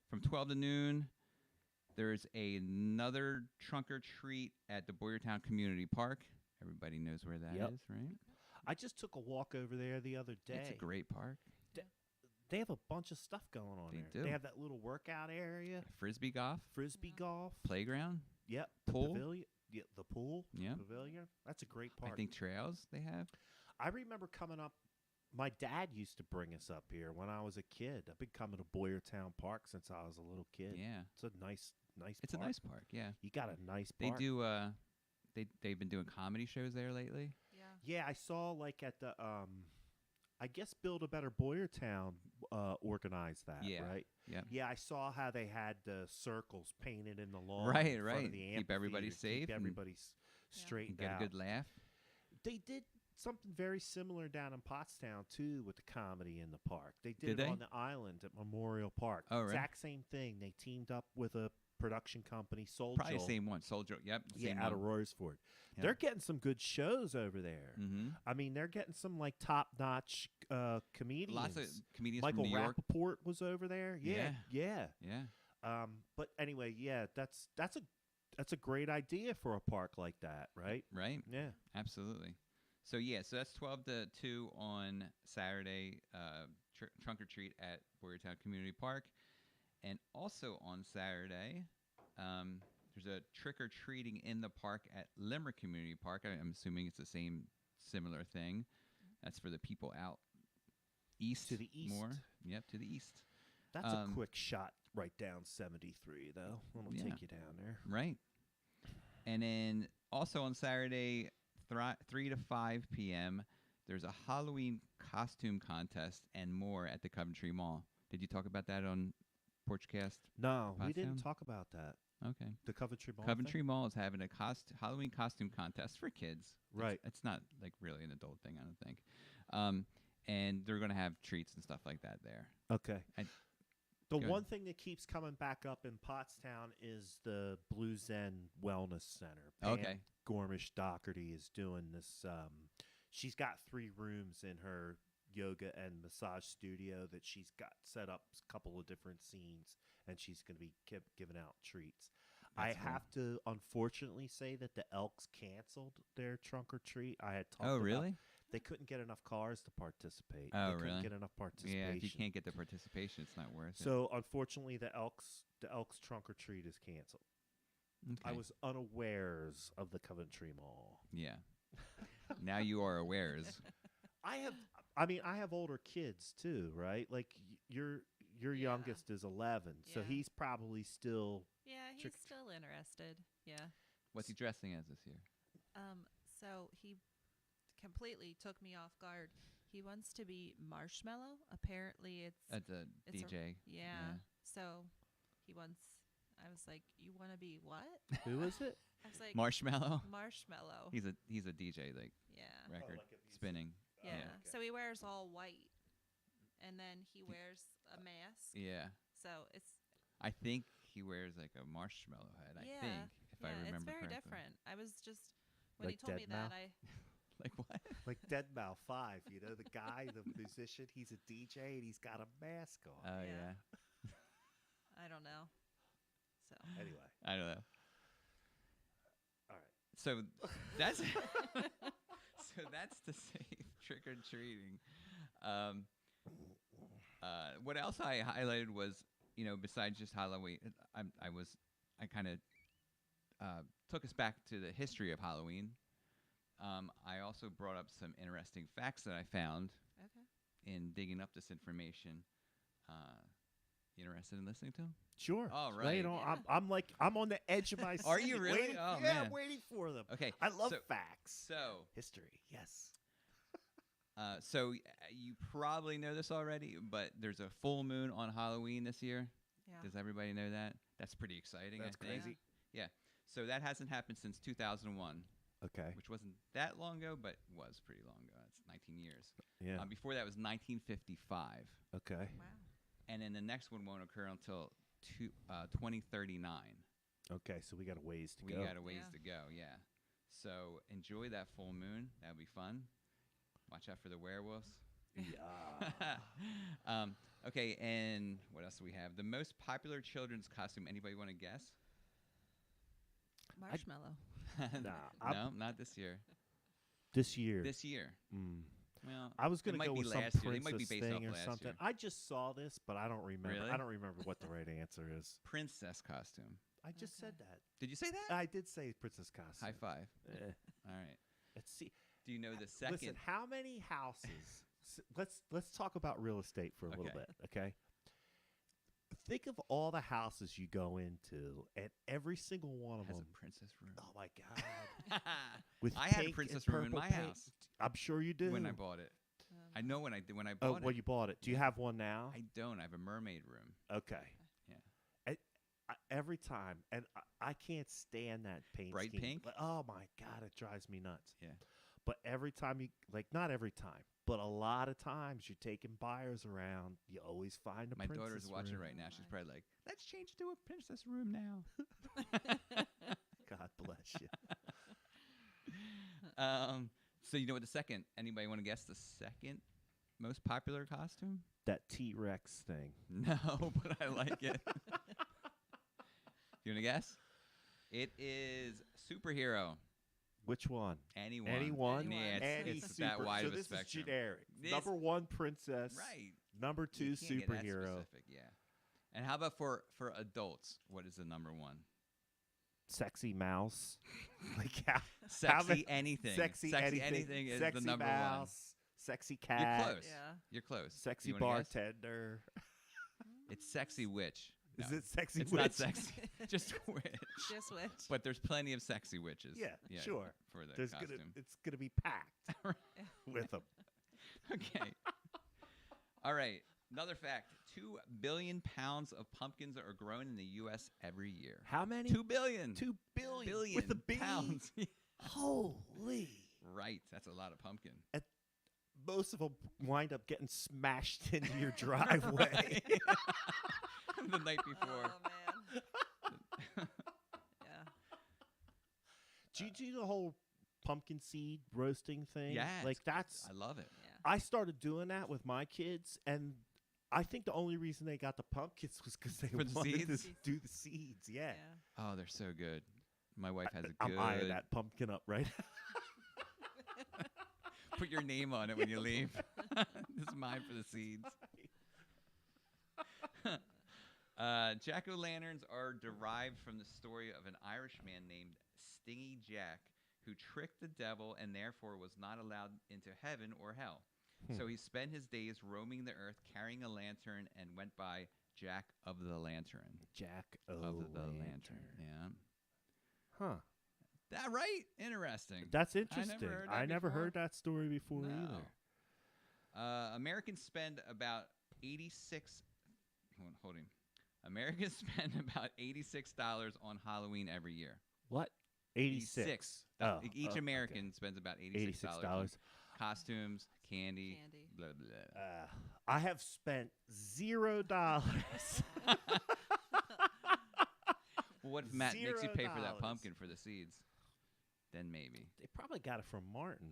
from 12 to noon, there's another trunk or treat at the Boyertown Community Park. Everybody knows where that is, right? I just took a walk over there the other day. It's a great park. They have a bunch of stuff going on They there. do. They have that little workout area, Frisbee golf, frisbee golf, playground. Yep. Pool? The pavilion. Yeah, the pool. Yeah. Pavilion. That's a great park. I think trails they have. I remember coming up. My dad used to bring us up here when I was a kid. I've been coming to Boyertown Park since I was a little kid. Yeah. It's a nice It's park. a nice park, yeah. You got a nice They park. do they've been doing comedy shows there lately. Yeah. Yeah, I saw like at the I guess Build a Better Boyertown organized that, Yeah. right? Yep. Yeah, I saw how they had the circles painted in the lawn. Right, in front right. of the Keep everybody amphitheater, safe Keep and- everybody Yeah. straightened Get out. a good laugh. They did something very similar down in Pottstown too with the comedy in the park. They did Did it they? on the island at Memorial Park. Oh, right. Exact same thing. They teamed up with a production company, Soul Probably the Joel. same one. Soldier. Yep. Yeah, Same out of one. Royersford. Yeah. They're getting some good shows over there. Mm-hmm. I mean, they're getting some like top-notch comedians. Lots of comedians Michael from New York. Rappaport was over there. Yeah. Yeah. But anyway, yeah, that's a great idea for a park like that, right? Right. Yeah. Absolutely. So yeah, so that's 12 to 2 on Saturday, trunk or treat at Boyertown Community Park, and also on Saturday, there's a trick or treating in the park at Limerick Community Park. I'm assuming it's the similar thing. That's for the people out east. To the east. More. Yep, to the east. That's a quick shot right down 73, though. It'll Yeah. take you down there. Right. And then also on Saturday, 3 to 5 p.m., there's a Halloween costume contest and more at the Coventry Mall. Did you talk about that on Porchcast? No, we didn't Pottstown? talk about that. Okay. The Coventry Mall. Coventry Mall is having a Halloween costume contest for kids. Right. It's not like really an adult thing, I don't think. And they're going to have treats and stuff like that there. Okay. The Good. one thing that keeps coming back up in Pottstown is the Blue Zen Wellness Center. Okay. Pam Gormish Doherty is doing this. She's got 3 rooms in her yoga and massage studio that she's got set up a couple of different scenes, and she's going to be giving out treats. That's I cool. have to unfortunately say that the Elks canceled their trunk or treat. I had talked Oh, about really? they couldn't get enough cars to participate. Oh, they couldn't really? get enough participation. Yeah, if you can't get the participation, it's not worth it. So unfortunately, the Elks trunk or treat is canceled. I Okay. was unawares of the Coventry Mall. Yeah. Now you are awares. I have older kids too, right? Like your Yeah. youngest is 11, so Yeah. he's probably still. Yeah, he's Trick- still interested. Yeah. What's he dressing as this year? So he completely took me off guard. He wants to be Marshmallow. Apparently, At the it's a- DJ. yeah. So he wants. I was like, "You want to be what?" Who is it? I was like, Marshmallow. Marshmallow. He's a DJ, like Yeah. record like a music- spinning. Yeah. Yeah. okay. So he wears all white, and then he wears a mask. Yeah. So it's I think he wears like a marshmallow head. yeah, I think, if I remember it's very correctly. different. I was just when Like he told me Deadmau5? that I Like what? Like Deadmau 5, you know, the guy, the musician, he's a DJ and he's got a mask on. Oh Yeah. yeah. I don't know. So Anyway, I don't know. all right. So that's so that's the safe trick or treating. What else I highlighted was, besides just Halloween, I kind of took us back to the history of Halloween. I also brought up some interesting facts that I found okay. in digging up this information. You interested in listening to them? Sure. All Lay it right. on. I'm on the edge of my seat. Are you really? Waiting, Oh, yeah, man. I'm waiting for them. Okay. I love so, facts. So, History, yes. you probably know this already, but there's a full moon on Halloween this year. Yeah. Does everybody know that? That's pretty exciting. That's I think. crazy. Yeah. So that hasn't happened since 2001, Okay. which wasn't that long ago, but was pretty long ago. It's 19 years. Yeah. Before that was 1955, Okay. Wow. and then the next one won't occur until 2039. Okay, so we got a ways to We go. got a ways Yeah. to go. Yeah. So enjoy that full moon. That'll be fun. Watch out for the werewolves. Yeah. Okay, and what else do we have? The most popular children's costume. Anybody want to guess? Marshmallow. Nah, No, not this year. This year. This year. Mm. Well, I was it going to might go be with some last year. They might be princess based off thing or last something. year. I just saw this, but I don't remember. Really? I don't remember what the right answer is. princess costume. I just Okay. said that. Did you say that? I did say princess costume. High five. Eh. All right. Let's see. Do you know the second? Listen, how many houses? Let's talk about real estate for a little Okay. bit, okay? Think of all the houses you go into, and every single one of has them. a princess room. Oh my God! With I had a pink princess and room in purple my paint. house I'm sure you do. when I bought it. I know when I Oh, bought well, it. you bought it. Do you have one now? I don't. I have a mermaid room. Okay. Yeah. Every time, and I can't stand that paint Bright scheme. pink? Like, oh my God, it drives me nuts. Yeah. But every time not every time, but a lot of times you're taking buyers around, you always find a My princess daughter's watching room. right now. Oh She's my. probably like, "Let's change to a princess room now." God bless you. So you know what the second? Anybody want to guess the second most popular costume? That T-Rex thing. No, but I like it. You want to guess? It is superhero. Which one? Anyone. Anyone? Anyone. Yeah, Any it's that super- wide so of a this spectrum. is generic. This- Number one, princess. Right. Number two, You can't get that superhero. specific, yeah. And how about for adults? What is the number one? Sexy mouse. Like how Sexy many- anything. Sexy anything. is Sexy the number mouse. one. Sexy You're cat. close. Yeah. You're close. Sexy You wanna guess? bartender. It's sexy witch. Is No, it sexy it's witch? not sexy. Just witch. Just which? But there's plenty of sexy witches. Yeah, sure. For the There's costume. it's gonna be packed with them. Okay. All right. Another fact: 2 billion pounds of pumpkins are grown in the U.S. every year. How many? 2 billion. 2 billion. billion With a B. pounds. Holy. Right. That's a lot of pumpkin. Most of them wind up getting smashed into your driveway. The night before. Oh man. Yeah. Do you do the whole pumpkin seed roasting thing? Yeah. Like that's I love it. Yeah. I started doing that with my kids, and I think the only reason they got the pumpkins was because they For the wanted seeds? to do the seeds. Yeah. Oh, they're so good. My wife has a I'm good. eyeing that pumpkin up right Put your name on it when you leave. This is mine for the seeds. Jack-o'-lanterns are derived from the story of an Irishman named Stingy Jack, who tricked the devil and therefore was not allowed into heaven or hell. So he spent his days roaming the earth carrying a lantern and went by Jack of the Lantern. Jack Of the lantern. Yeah. Huh. That right? Interesting. That's interesting. heard that I never before. heard that story before No. either. Americans spend about 86. Hold on. Americans spend about $86 on Halloween every year. What? 86. Oh, Each okay. American spends about $86 on costumes, candy. Blah, blah. I have spent $0. Well, what if Matt makes you pay for that $0. pumpkin for the seeds? Then maybe. They probably got it from Martin.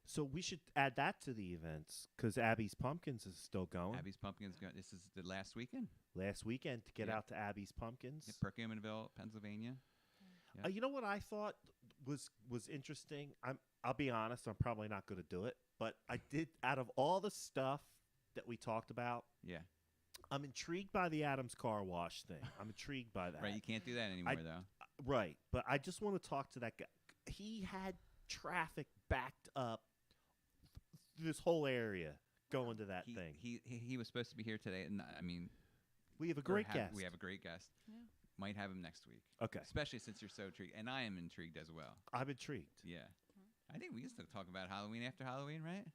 So we should add that to the events because Abby's Pumpkins is still going. Abby's Pumpkins. This is the last weekend. Last weekend to get Yeah. out to Abby's Pumpkins. Perkinsville, Pennsylvania. Yeah. You know what I thought was interesting? I'll be honest, I'm probably not going to do it, but I did. Out of all the stuff that we talked about, Yeah. I'm intrigued by the Adams Car Wash thing. I'm intrigued by that. Right. You can't do that anymore, though. Right, but I just want to talk to that guy. He had traffic backed up this whole area going to that thing. He was supposed to be here today, and I mean, We have a great guest. We have a great guest. Yeah. Might have him next week. Okay, Especially since you're so intrigued, and I am intrigued as well. I'm intrigued. Yeah. I think we used to talk about Halloween after Halloween, right?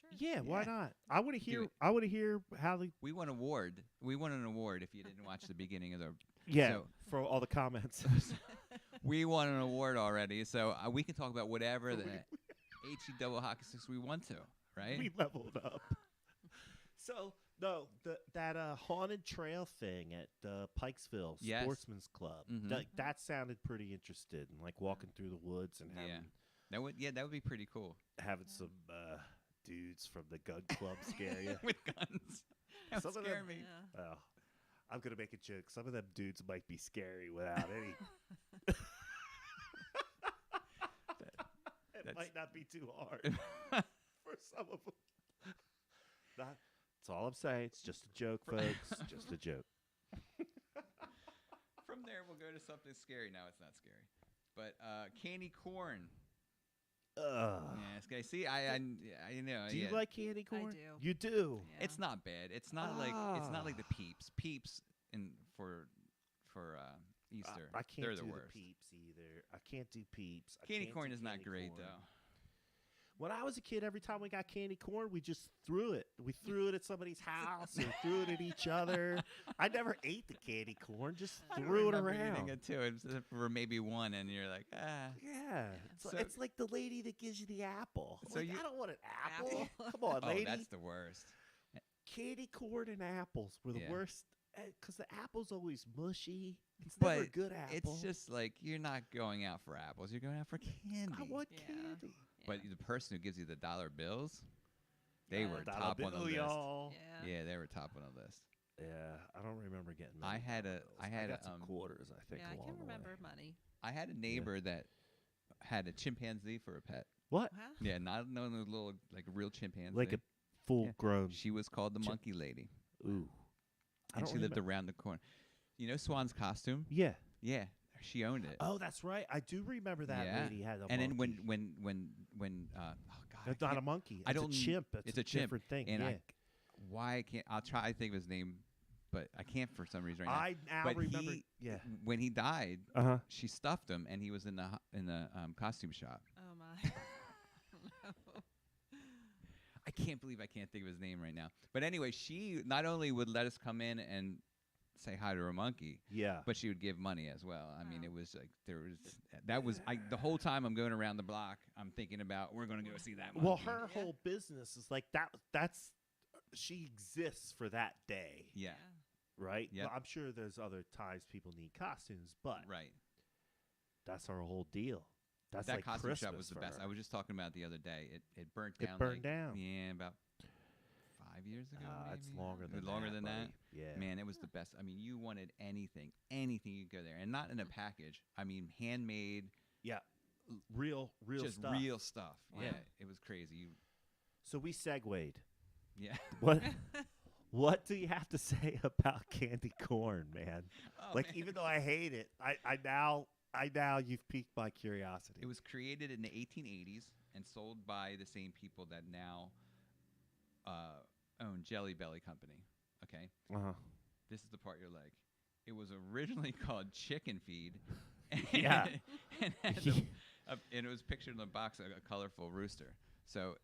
Sure. Yeah, why Yeah. not? I want to Do hear. it. I want to hear how the. We won an award. We won an award if you didn't watch the beginning of the. Yeah, So- for all the comments. We won an award already, so we can talk about whatever the HE double hockey sticks we want to, right? We leveled up. So no, that haunted trail thing at Pikesville Yes. Sportsman's Club. Mhm. That sounded pretty interested in like walking through the woods and That would be pretty cool. having some dudes from the gun club scare you. With guns. That Some would of scare them- me. Yeah. Oh, I'm gonna make a joke. Some of them dudes might be scary without any. It That's- might not be too hard for some of them. That's all I'm saying. It's just a joke, folks. Just a joke. From there, we'll go to something scary. No, it's not scary. But candy corn. Ugh. Yes, guys. See, I know. Do you like candy corn? do. You do. Yeah. It's not bad. It's not like the Peeps. Peeps for Easter. I can't They're do the the worst. peeps either. I can't do peeps. I Candy can't corn do is not candy great corn. though. When I was a kid, every time we got candy corn, we just threw it. We threw it at somebody's house or threw it at each other. I never ate the candy corn, just I threw it remember around. eating it too, except for maybe one, and you're like, ah. Yeah. So- It's like the lady that gives you the apple. So Like, you- I don't want an apple. Apple. Come on, Oh, lady. that's the worst. Candy corn and apples were the Yeah. worst. Because the apple's always mushy. It's never a But good apple. It's just like you're not going out for apples. You're going out for candy. I want Yeah. candy. But the person who gives you the dollar bills, they Yeah. were Dollar top on the bill, list. y'all. Yeah. Yeah, they were top on the list. Yeah, I don't remember getting. I many had dollar a- bills. I had got a, some um, quarters. I think. Yeah, I along can the remember way. money. I had a neighbor that had a chimpanzee for a pet. What? Wow. Yeah, not no little like a real chimpanzee. Like a full-grown. She was called the Monkey Lady, Ooh. I and don't she lived remem- around the corner. You know Swan's costume? Yeah. Yeah, she owned it. Oh, that's right. I do remember that Yeah. lady had a And then monkey. when oh god, I It's not a can't- monkey. I It's don't- a chimp. it's a chimp, different thing. and yeah. why I can't? I'll try to think of his name, but I can't for some reason right I now but remember. he- Yeah. now. When he died, Uh-huh. she stuffed him, and he was in the costume shop. Oh my. No. I can't believe I can't think of his name right now. But anyway, she not only would let us come in and say hi to her monkey, Yeah. but she would give money as well. I mean, Wow. it was like the whole time I'm going around the block, I'm thinking about we're going to go see that monkey. Well, her Yeah. whole business is like that. That's she exists for that day, Yeah, right? Yep. Well, I'm sure there's other times people need costumes, but right. that's our whole deal. That's That like costume Christmas shop was the for best. her. I was just talking about it the other day. It burnt It down. burned like, down. Yeah, about 5 years ago. It's maybe? longer than Longer that, than that. buddy. Yeah. Man, it was the best. I mean, you wanted anything you could go there, and not in a package. I mean, handmade, Yeah. Real just stuff. real stuff. Wow. Yeah, it was crazy. So we segued. Yeah. What? What do you have to say about candy corn, man? Oh, Like, man. even though I hate it, I now you've piqued my curiosity. It was created in the 1880s and sold by the same people that now own Jelly Belly Company. Okay, Uh-huh. this is the part you're like. It was originally called Chicken Feed, Yeah. And it was pictured in the box a colorful rooster. So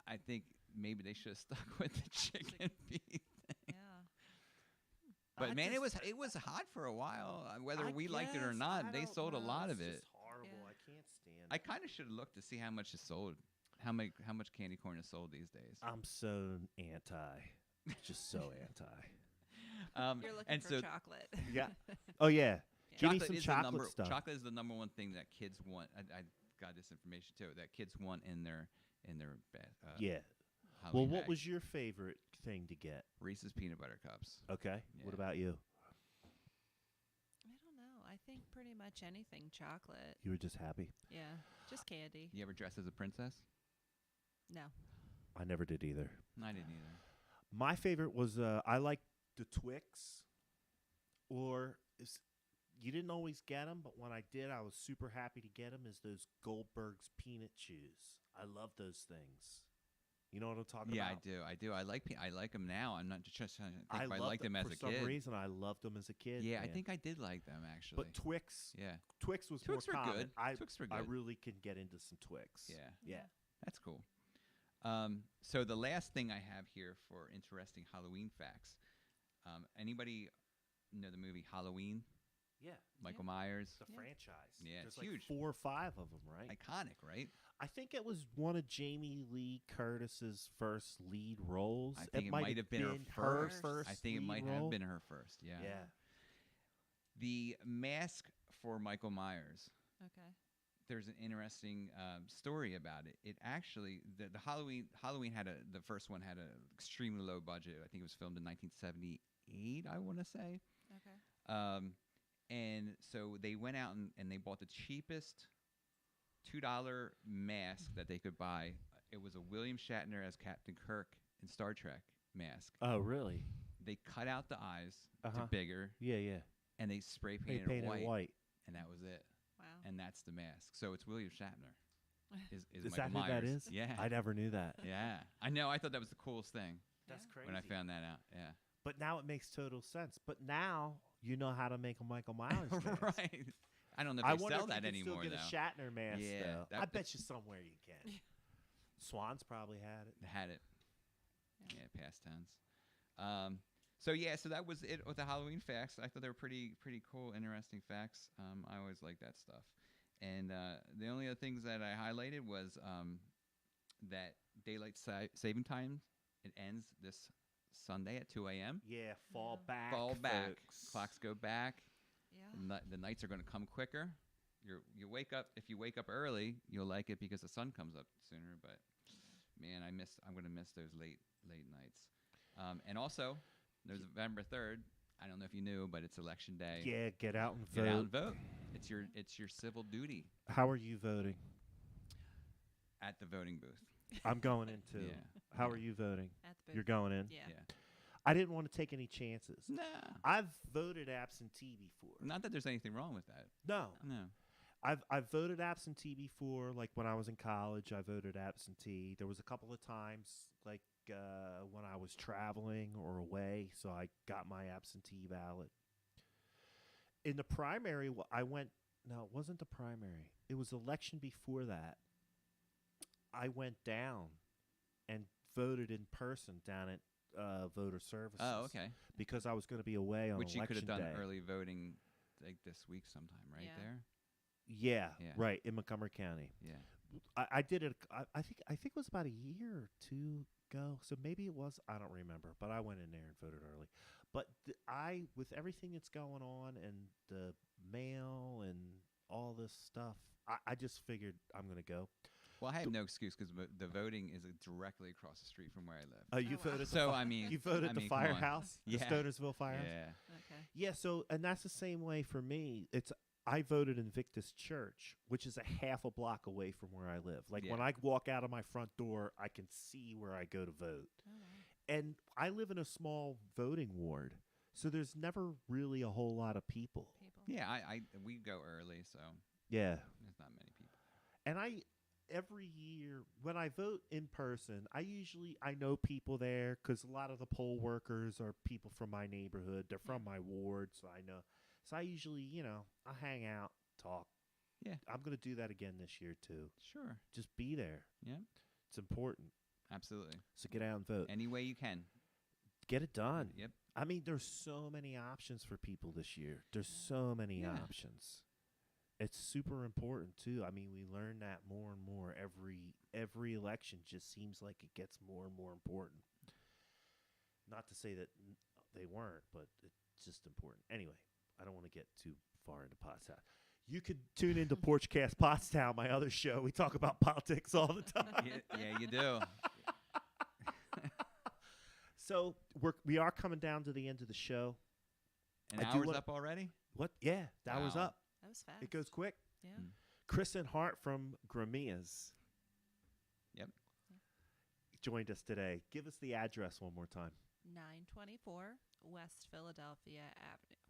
I think maybe they should have stuck with the chicken feet. Yeah. But I man, just- it was hot for a while. Whether I we liked it or guess, not, I they don't sold a know. lot of It's it. just horrible. Yeah. I can't stand I it. kind of should have looked to see how much is sold, how much candy corn is sold these days. I'm so anti. Just so anti. You're looking and for so chocolate. Yeah. Oh yeah. Give me some is chocolate stuff. Chocolate is the number one thing that kids want. I got this information too. That kids want in their Yeah. Well, Halloween what bag. was your favorite thing to get? Reese's peanut butter cups? Okay. What Yeah. about you? I don't know. I think pretty much anything chocolate. You were just happy. Yeah. Just candy. You ever dress as a princess? No. I never did either. I didn't either. My favorite was I like the Twix, or you didn't always get them, but when I did, I was super happy to get them. Is those Goldberg's peanut chews? I love those things. You know what I'm talking Yeah, about? I do. I like them now. I'm not just trying to think if I loved liked them as for a some kid. reason. I loved them as a kid. Yeah, I man. think I did like them actually. But Twix was Twix more were common. good. I Twix were I good. really can get into some Twix. Yeah, Yeah. that's cool. So the last thing I have here for interesting Halloween facts. Anybody know the movie Halloween? Yeah. Michael Myers. The Yeah. franchise. Yeah, There's it's like huge. 4 or 5 of them, right? Iconic, right? I think it was one of Jamie Lee Curtis's first lead roles. I think it might have been her first. first I think it lead might role. have been her first. Yeah. Yeah. The mask for Michael Myers. Okay. There's an interesting story about it. It actually the Halloween had the first one had an extremely low budget. I think it was filmed in 1978. I want to say. Okay. And so they went out and they bought the cheapest $2 mask that they could buy. It was a William Shatner as Captain Kirk in Star Trek mask. Oh, really? They cut out the eyes Uh-huh. to bigger, Yeah. and they spray They painted, painted white, it white. and that was it. Wow. And that's the mask. So it's William Shatner. Is Is Michael that who Myers. that is? Yeah. I never knew that. Yeah. I know. I thought that was the coolest thing That's Yeah. crazy. when I found that out. Yeah. But now it makes total sense. But now you know how to make a Michael Myers mask. Right. I don't know if I they wonder sell if you that can anymore still get though. a Shatner mask. Yeah, though. that- I bet you somewhere you can. Swans probably had it. They had it. Yeah. Yeah, past tense. So that was it with the Halloween facts. I thought they were pretty cool, interesting facts. I always like that stuff. And the only other things that I highlighted was that daylight saving time. It ends this Sunday at 2 a.m. Yeah, fall Yeah. back. Fall back. folks. Clocks go back. Yeah. The nights are going to come quicker. You wake up. If you wake up early, you'll like it because the sun comes up sooner. But man, I'm going to miss those late nights. And also, there's November 3rd. I don't know if you knew, but it's election day. Yeah, get out and vote. Get out and vote. It's your civil duty How are you voting? at the voting booth. I'm going in too. Yeah. How are you voting? At the booth. You're going in? Yeah. Yeah. I didn't want to take any chances. Nah. I've voted absentee before. Not that there's anything wrong with that. No. No. I've voted absentee before. Like when I was in college, I voted absentee. There was a couple of times, like when I was traveling or away, so I got my absentee ballot. In the primary, I went. No, it wasn't the primary. It was election before that. I went down and voted in person down at voter services. Oh, okay. Because I was going to be away on Which you could election have done day. early voting like this week sometime, right Yeah. there. Yeah, Yeah. right, in Montgomery County. Yeah. I did it. I think it was about a year or two ago. So maybe it was. I don't remember. But I went in there and voted early. But with everything that's going on and the mail and all this stuff, I just figured I'm going to go. Well, I have no excuse because the voting is directly across the street from where I live. Oh, you Oh, wow. voted. So I mean, you voted I the mean, come on. firehouse, the Yeah. Stonersville firehouse. Yeah. Okay. Yeah. So and that's the same way for me. I voted in Victus Church, which is a half a block away from where I live. Like when Yeah. I walk out of my front door, I can see where I go to vote. Oh, wow. And I live in a small voting ward, so there's never really a whole lot of people. People. Yeah. We go early, so Yeah. there's not many people. And every year when I vote in person, I know people there because a lot of the poll workers are people from my neighborhood. They're from my ward, so I know. So I usually, I hang out talk. Yeah. I'm going to do that again this year too. Sure. Just be there. Yeah. It's important. Absolutely. So get out and vote. Any way you can. Get it done. Yep. I mean, there's so many options for people this year. There's so many Yeah. options. It's super important too. I mean, we learn that more and more every election. Just seems like it gets more and more important. Not to say that they weren't, but it's just important. Anyway, I don't want to get too far into Pottstown. You could tune into Porchcast Pottstown, my other show. We talk about politics all the time. Yeah, you do. So we are coming down to the end of the show. An I do hour's wanna- up already? What? Yeah, that was Wow. up. That was fast. It goes quick. Yeah. Mm. Kristin Hart from Gramia's. Yep. Joined us today. Give us the address one more time. 924 West Philadelphia Avenue.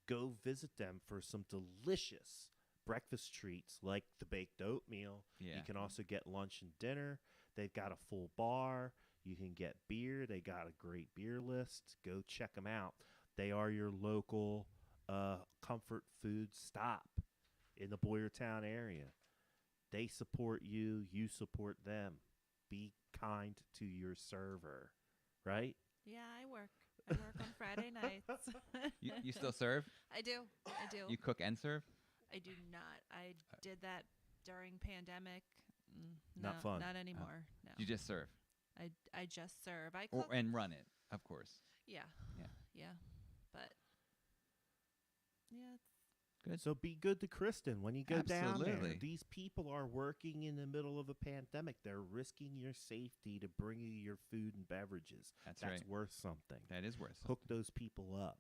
Go visit them for some delicious breakfast treats like the baked oatmeal. Yeah. You can also get lunch and dinner. They've got a full bar. You can get beer. They got a great beer list. Go check them out. They are your local comfort food stop in the Boyertown area. They support you. You support them. Be kind to your server, right? Yeah, I work on Friday nights. You still serve? I do. You cook and serve? I do not. I did that during pandemic. Not fun. Not anymore. No. You just serve I just serve. I or cook. and run it, of course. Yeah. Yeah. Yeah. But yeah, Good. So be good to Kristin when you go down there. Absolutely. These people are working in the middle of a pandemic. They're risking your safety to bring you your food and beverages. That's That's right. worth something. That is worth Hook something. those people up.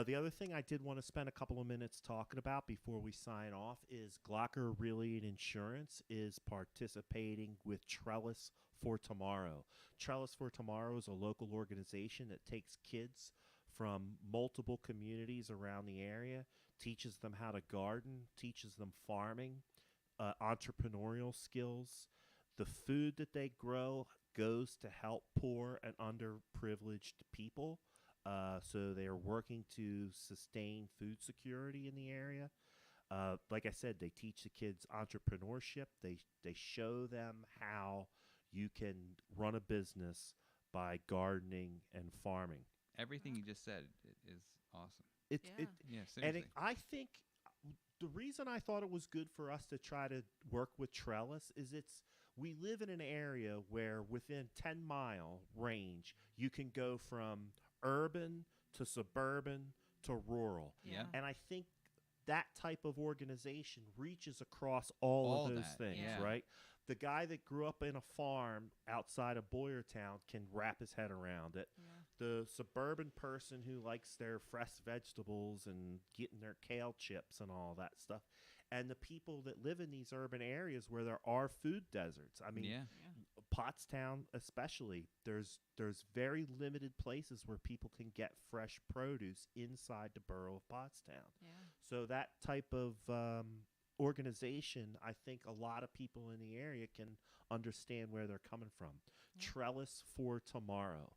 The other thing I did want to spend a couple of minutes talking about before we sign off is Glocker Really and Insurance is participating with Trellis for Tomorrow. Trellis for Tomorrow is a local organization that takes kids from multiple communities around the area, teaches them how to garden, teaches them farming, entrepreneurial skills. The food that they grow goes to help poor and underprivileged people. So they are working to sustain food security in the area. Like I said, they teach the kids entrepreneurship. They show them how you can run a business by gardening and farming. Everything you just said is awesome. It's Yeah. Yeah, and seriously. I think the reason I thought it was good for us to try to work with Trellis is we live in an area where within 10-mile range you can go from urban to suburban to rural. Yeah. And I think that type of organization reaches across all of those that, things, yeah. right? The guy that grew up in a farm outside of Boyertown can wrap his head around it. Yeah. The suburban person who likes their fresh vegetables and getting their kale chips and all that stuff. And the people that live in these urban areas where there are food deserts. I mean, Yeah. Pottstown especially, there's very limited places where people can get fresh produce inside the borough of Pottstown. Yeah. So that type of organization, I think a lot of people in the area can understand where they're coming from. Yeah. Trellis for Tomorrow.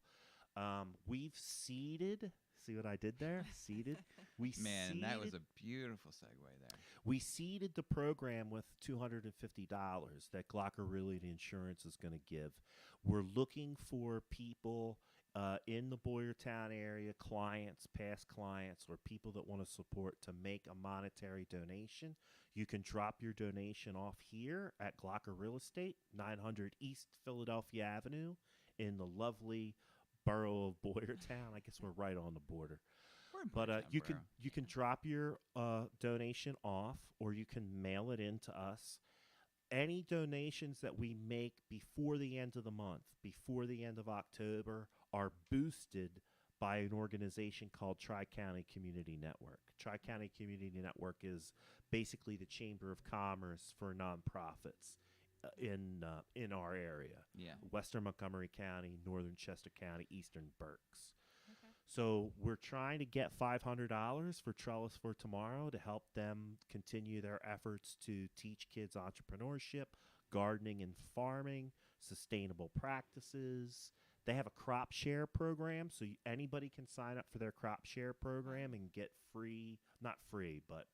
We've seeded. See what I did there? Seeded. We Man, that was seeded- a beautiful segue there. we seeded the program with $250 that Glocker Really Insurance is going to give. We're looking for people in the Boyertown area, clients, past clients, or people that want to support to make a monetary donation. You can drop your donation off here at Glocker Real Estate, 900 East Philadelphia Avenue in the lovely borough of Boyertown. I guess we're right on the border. We're in But Boyertown, you bro. can drop your donation off, or you can mail it in to us. Any donations that we make before the end of the month, before the end of October, are boosted by an organization called Tri-County Community Network. Tri-County Community Network is basically the Chamber of Commerce for nonprofits in our area. Yeah. Western Montgomery County, Northern Chester County, Eastern Berks. Okay. So we're trying to get $500 for Trellis for Tomorrow to help them continue their efforts to teach kids entrepreneurship, gardening and farming, sustainable practices. They have a crop share program, so anybody can sign up for their crop share program and get free, not free, but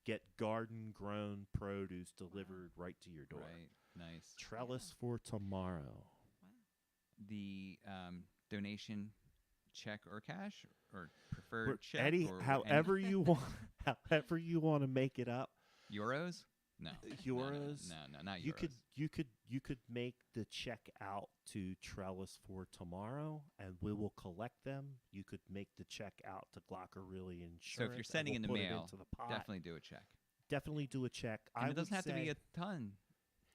get garden-grown produce delivered right to your door. Right. Nice. Trellis for tomorrow. Wow. The donation check or cash or preferred We're- check Eddie, or however you want, however you want to make it up. euros? No. Euros. No, not You euros. you could make the check out to Trellis for tomorrow, and we will collect them. You could make the check out to Glocker Really Insurance. So if you're and sending we'll in the put it mail, into the pot. definitely do a check. Definitely do a check. And I it doesn't would have to be say- a ton.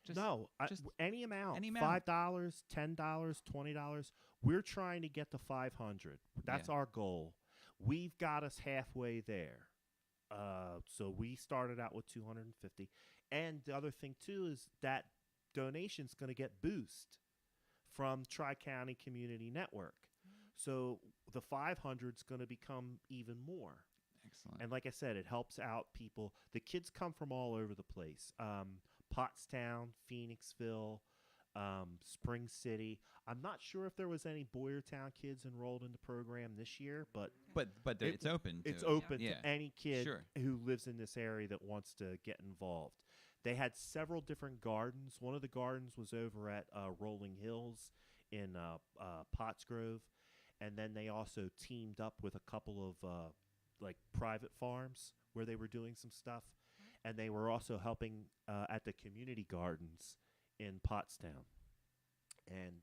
Just no, just any amount. any amount. $5, $10, $20. We're trying to get to 500. That's Yeah. our goal. We've got us halfway there. So we started out with 250. And the other thing too is that donation's going to get boost from Tri-County Community Network. So the 500 is going to become even more. excellent. And like I said, it helps out people. The kids come from all over the place. Pottstown, Phoenixville, Spring City. I'm not sure if there was any Boyertown kids enrolled in the program this year, but But it's open. it's to, open Yeah. to any kid Sure. who lives in this area that wants to get involved. They had several different gardens. One of the gardens was over at Rolling Hills in Pottsgrove, and then they also teamed up with a couple of like private farms where they were doing some stuff, and they were also helping at the community gardens in Pottstown. And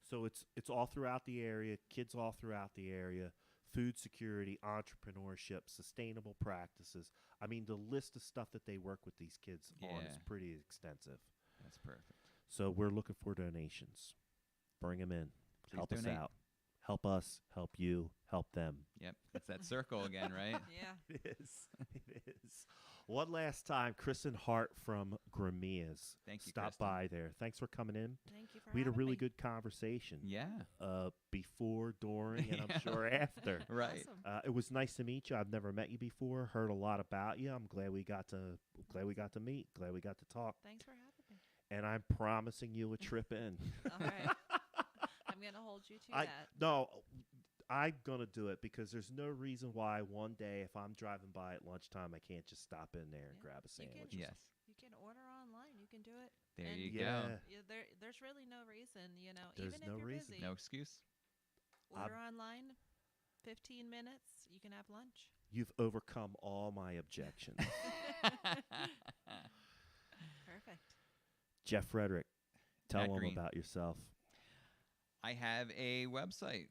so it's all throughout the area, kids all throughout the area, food security, entrepreneurship, sustainable practices. I mean, the list of stuff that they work with these kids on is Yeah. pretty extensive. That's perfect. So we're looking for donations. Bring them in. Please Help donate. us out. Help us, help you, help them. Yep. It's that circle again, right? Yeah. It is. It is. One last time, Kristin Hart from Gramia's. Thank you, Stop Kristin. by there. Thanks for coming in. Thank you for We had a having really me. good conversation. Yeah. Before, during, and Yeah. I'm sure after. Right. Awesome. It was nice to meet you. I've never met you before. Heard a lot about you. I'm glad we got to meet. Glad we got to talk. Thanks for having me. And I'm promising you a trip in. All right. I'm going to hold you to that. No, I'm gonna do it because there's no reason why one day if I'm driving by at lunchtime I can't just stop in there and Yeah. grab a You sandwich. can- Yes. You can order online. You can do it. There And you Yeah. go. There's really no reason, There's even no if you're reason. busy, No excuse. order online, 15 minutes, you can have lunch. You've overcome all my objections. Perfect. Jeff Frederick, tell Matt them Green. about yourself. I have a website.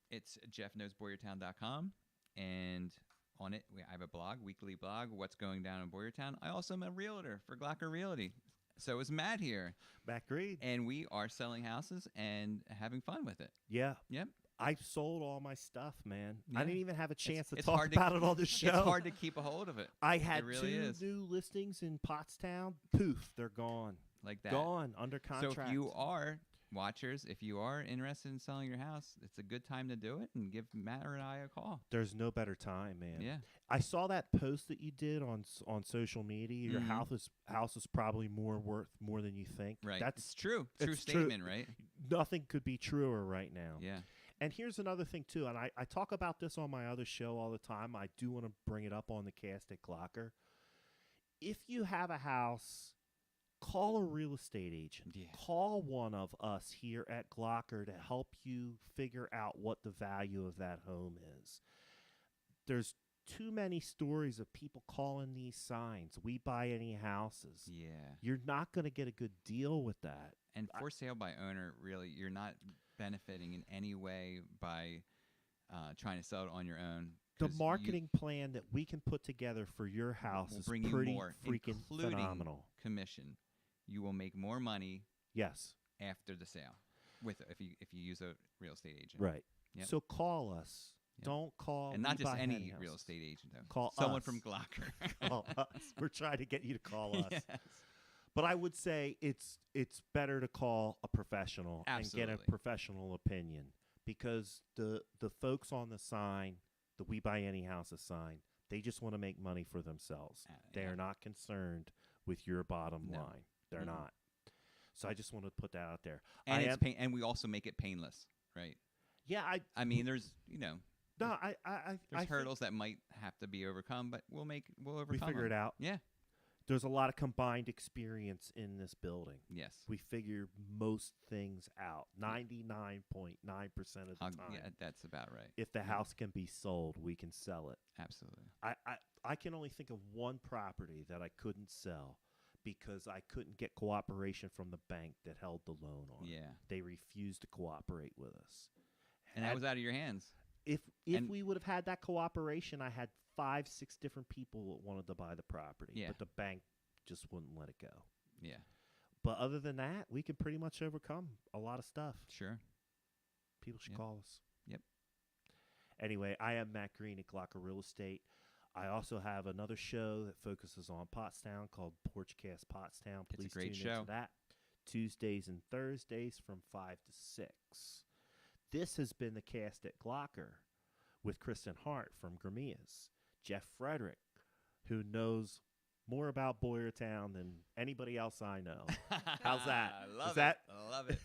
It's jeffknowsboyertown.com, and on it I have a blog, weekly blog, what's going down in Boyertown. I also am a realtor for Glocker Realty. So is Matt here, Matt Green. and we are selling houses and having fun with it. Yeah. Yep. I sold all my stuff, man. Yeah. I didn't even have a chance to it's talk hard to- about it on the show. It's hard to keep a hold of it I had really two is. new listings in Pottstown. Poof, they're gone. like that. Gone under So contract. if you are watchers, if you are interested in selling your house, it's a good time to do it, and give Matt or I a call. There's no better time, man. Yeah. I saw that post that you did on social media. Your Mhm. house is probably worth more than you think. Right. That's it's true. True it's true. statement, right? nothing could be truer right now. Yeah. And here's another thing too, and I talk about this on my other show all the time. I do want to bring it up on the cast at Glocker. If you have a house, call a real estate agent. Yeah. Call one of us here at Glocker to help you figure out what the value of that home is. There's too many stories of people calling these signs. We buy any houses. Yeah. You're not going to get a good deal with that. And for sale by owner, really, you're not benefiting in any way by trying to sell it on your own. The 'cause marketing plan that we can put together for your house will is bring you pretty more, freaking including phenomenal. commission. You will make more money Yes, after the sale if you use a real estate agent. right. Yep. So call us. Yep. Don't call. And not We just Buy any Henny real Houses. estate agent, though. Call someone us. from Glocker. Call us. We're trying to get you to call us. Yes. But I would say it's better to call a professional and get a Absolutely. professional opinion, because the folks on the sign, the We Buy Any Houses sign, they just want to make money for themselves. They Yeah. are not concerned with your bottom No. line. They're Mhm. not. So I just want to put that out there. And I it's am- and we also make it painless, right? Yeah, I mean, there's No, I There's think hurdles that might have to be overcome, but we'll overcome. we figure them. it out. Yeah. There's a lot of combined experience in this building. Yes. We figure most things out 99.9% of the time. Yeah, that's about right. If the house can be sold, we can sell it. Absolutely. I can only think of one property that I couldn't sell because I couldn't get cooperation from the bank that held the loan on it. Yeah. They refused to cooperate with us. And that was out of your hands. If and- we would have had that cooperation, I had 5-6 different people that wanted to buy the property, Yeah. but the bank just wouldn't let it go. Yeah. But other than that, we can pretty much overcome a lot of stuff. Sure. People should Yep. call us. Yep. Anyway, I am Matt Green at Glocker Real Estate. I also have another show that focuses on Pottstown called Porchcast Pottstown. It's a Please great tune show. into that. Tuesdays and Thursdays from 5 to 6. This has been the cast at Glocker with Kristin Hart from Gramia's, Jeff Frederick, who knows more about Boyertown than anybody else I know. How's that? I love Is that- it. I love it.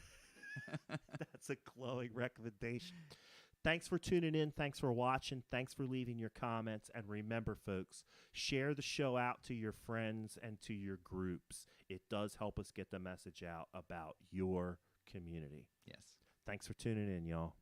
That's a glowing recommendation. Thanks for tuning in. Thanks for watching. Thanks for leaving your comments. And remember, folks, share the show out to your friends and to your groups. It does help us get the message out about your community. Yes. Thanks for tuning in, y'all.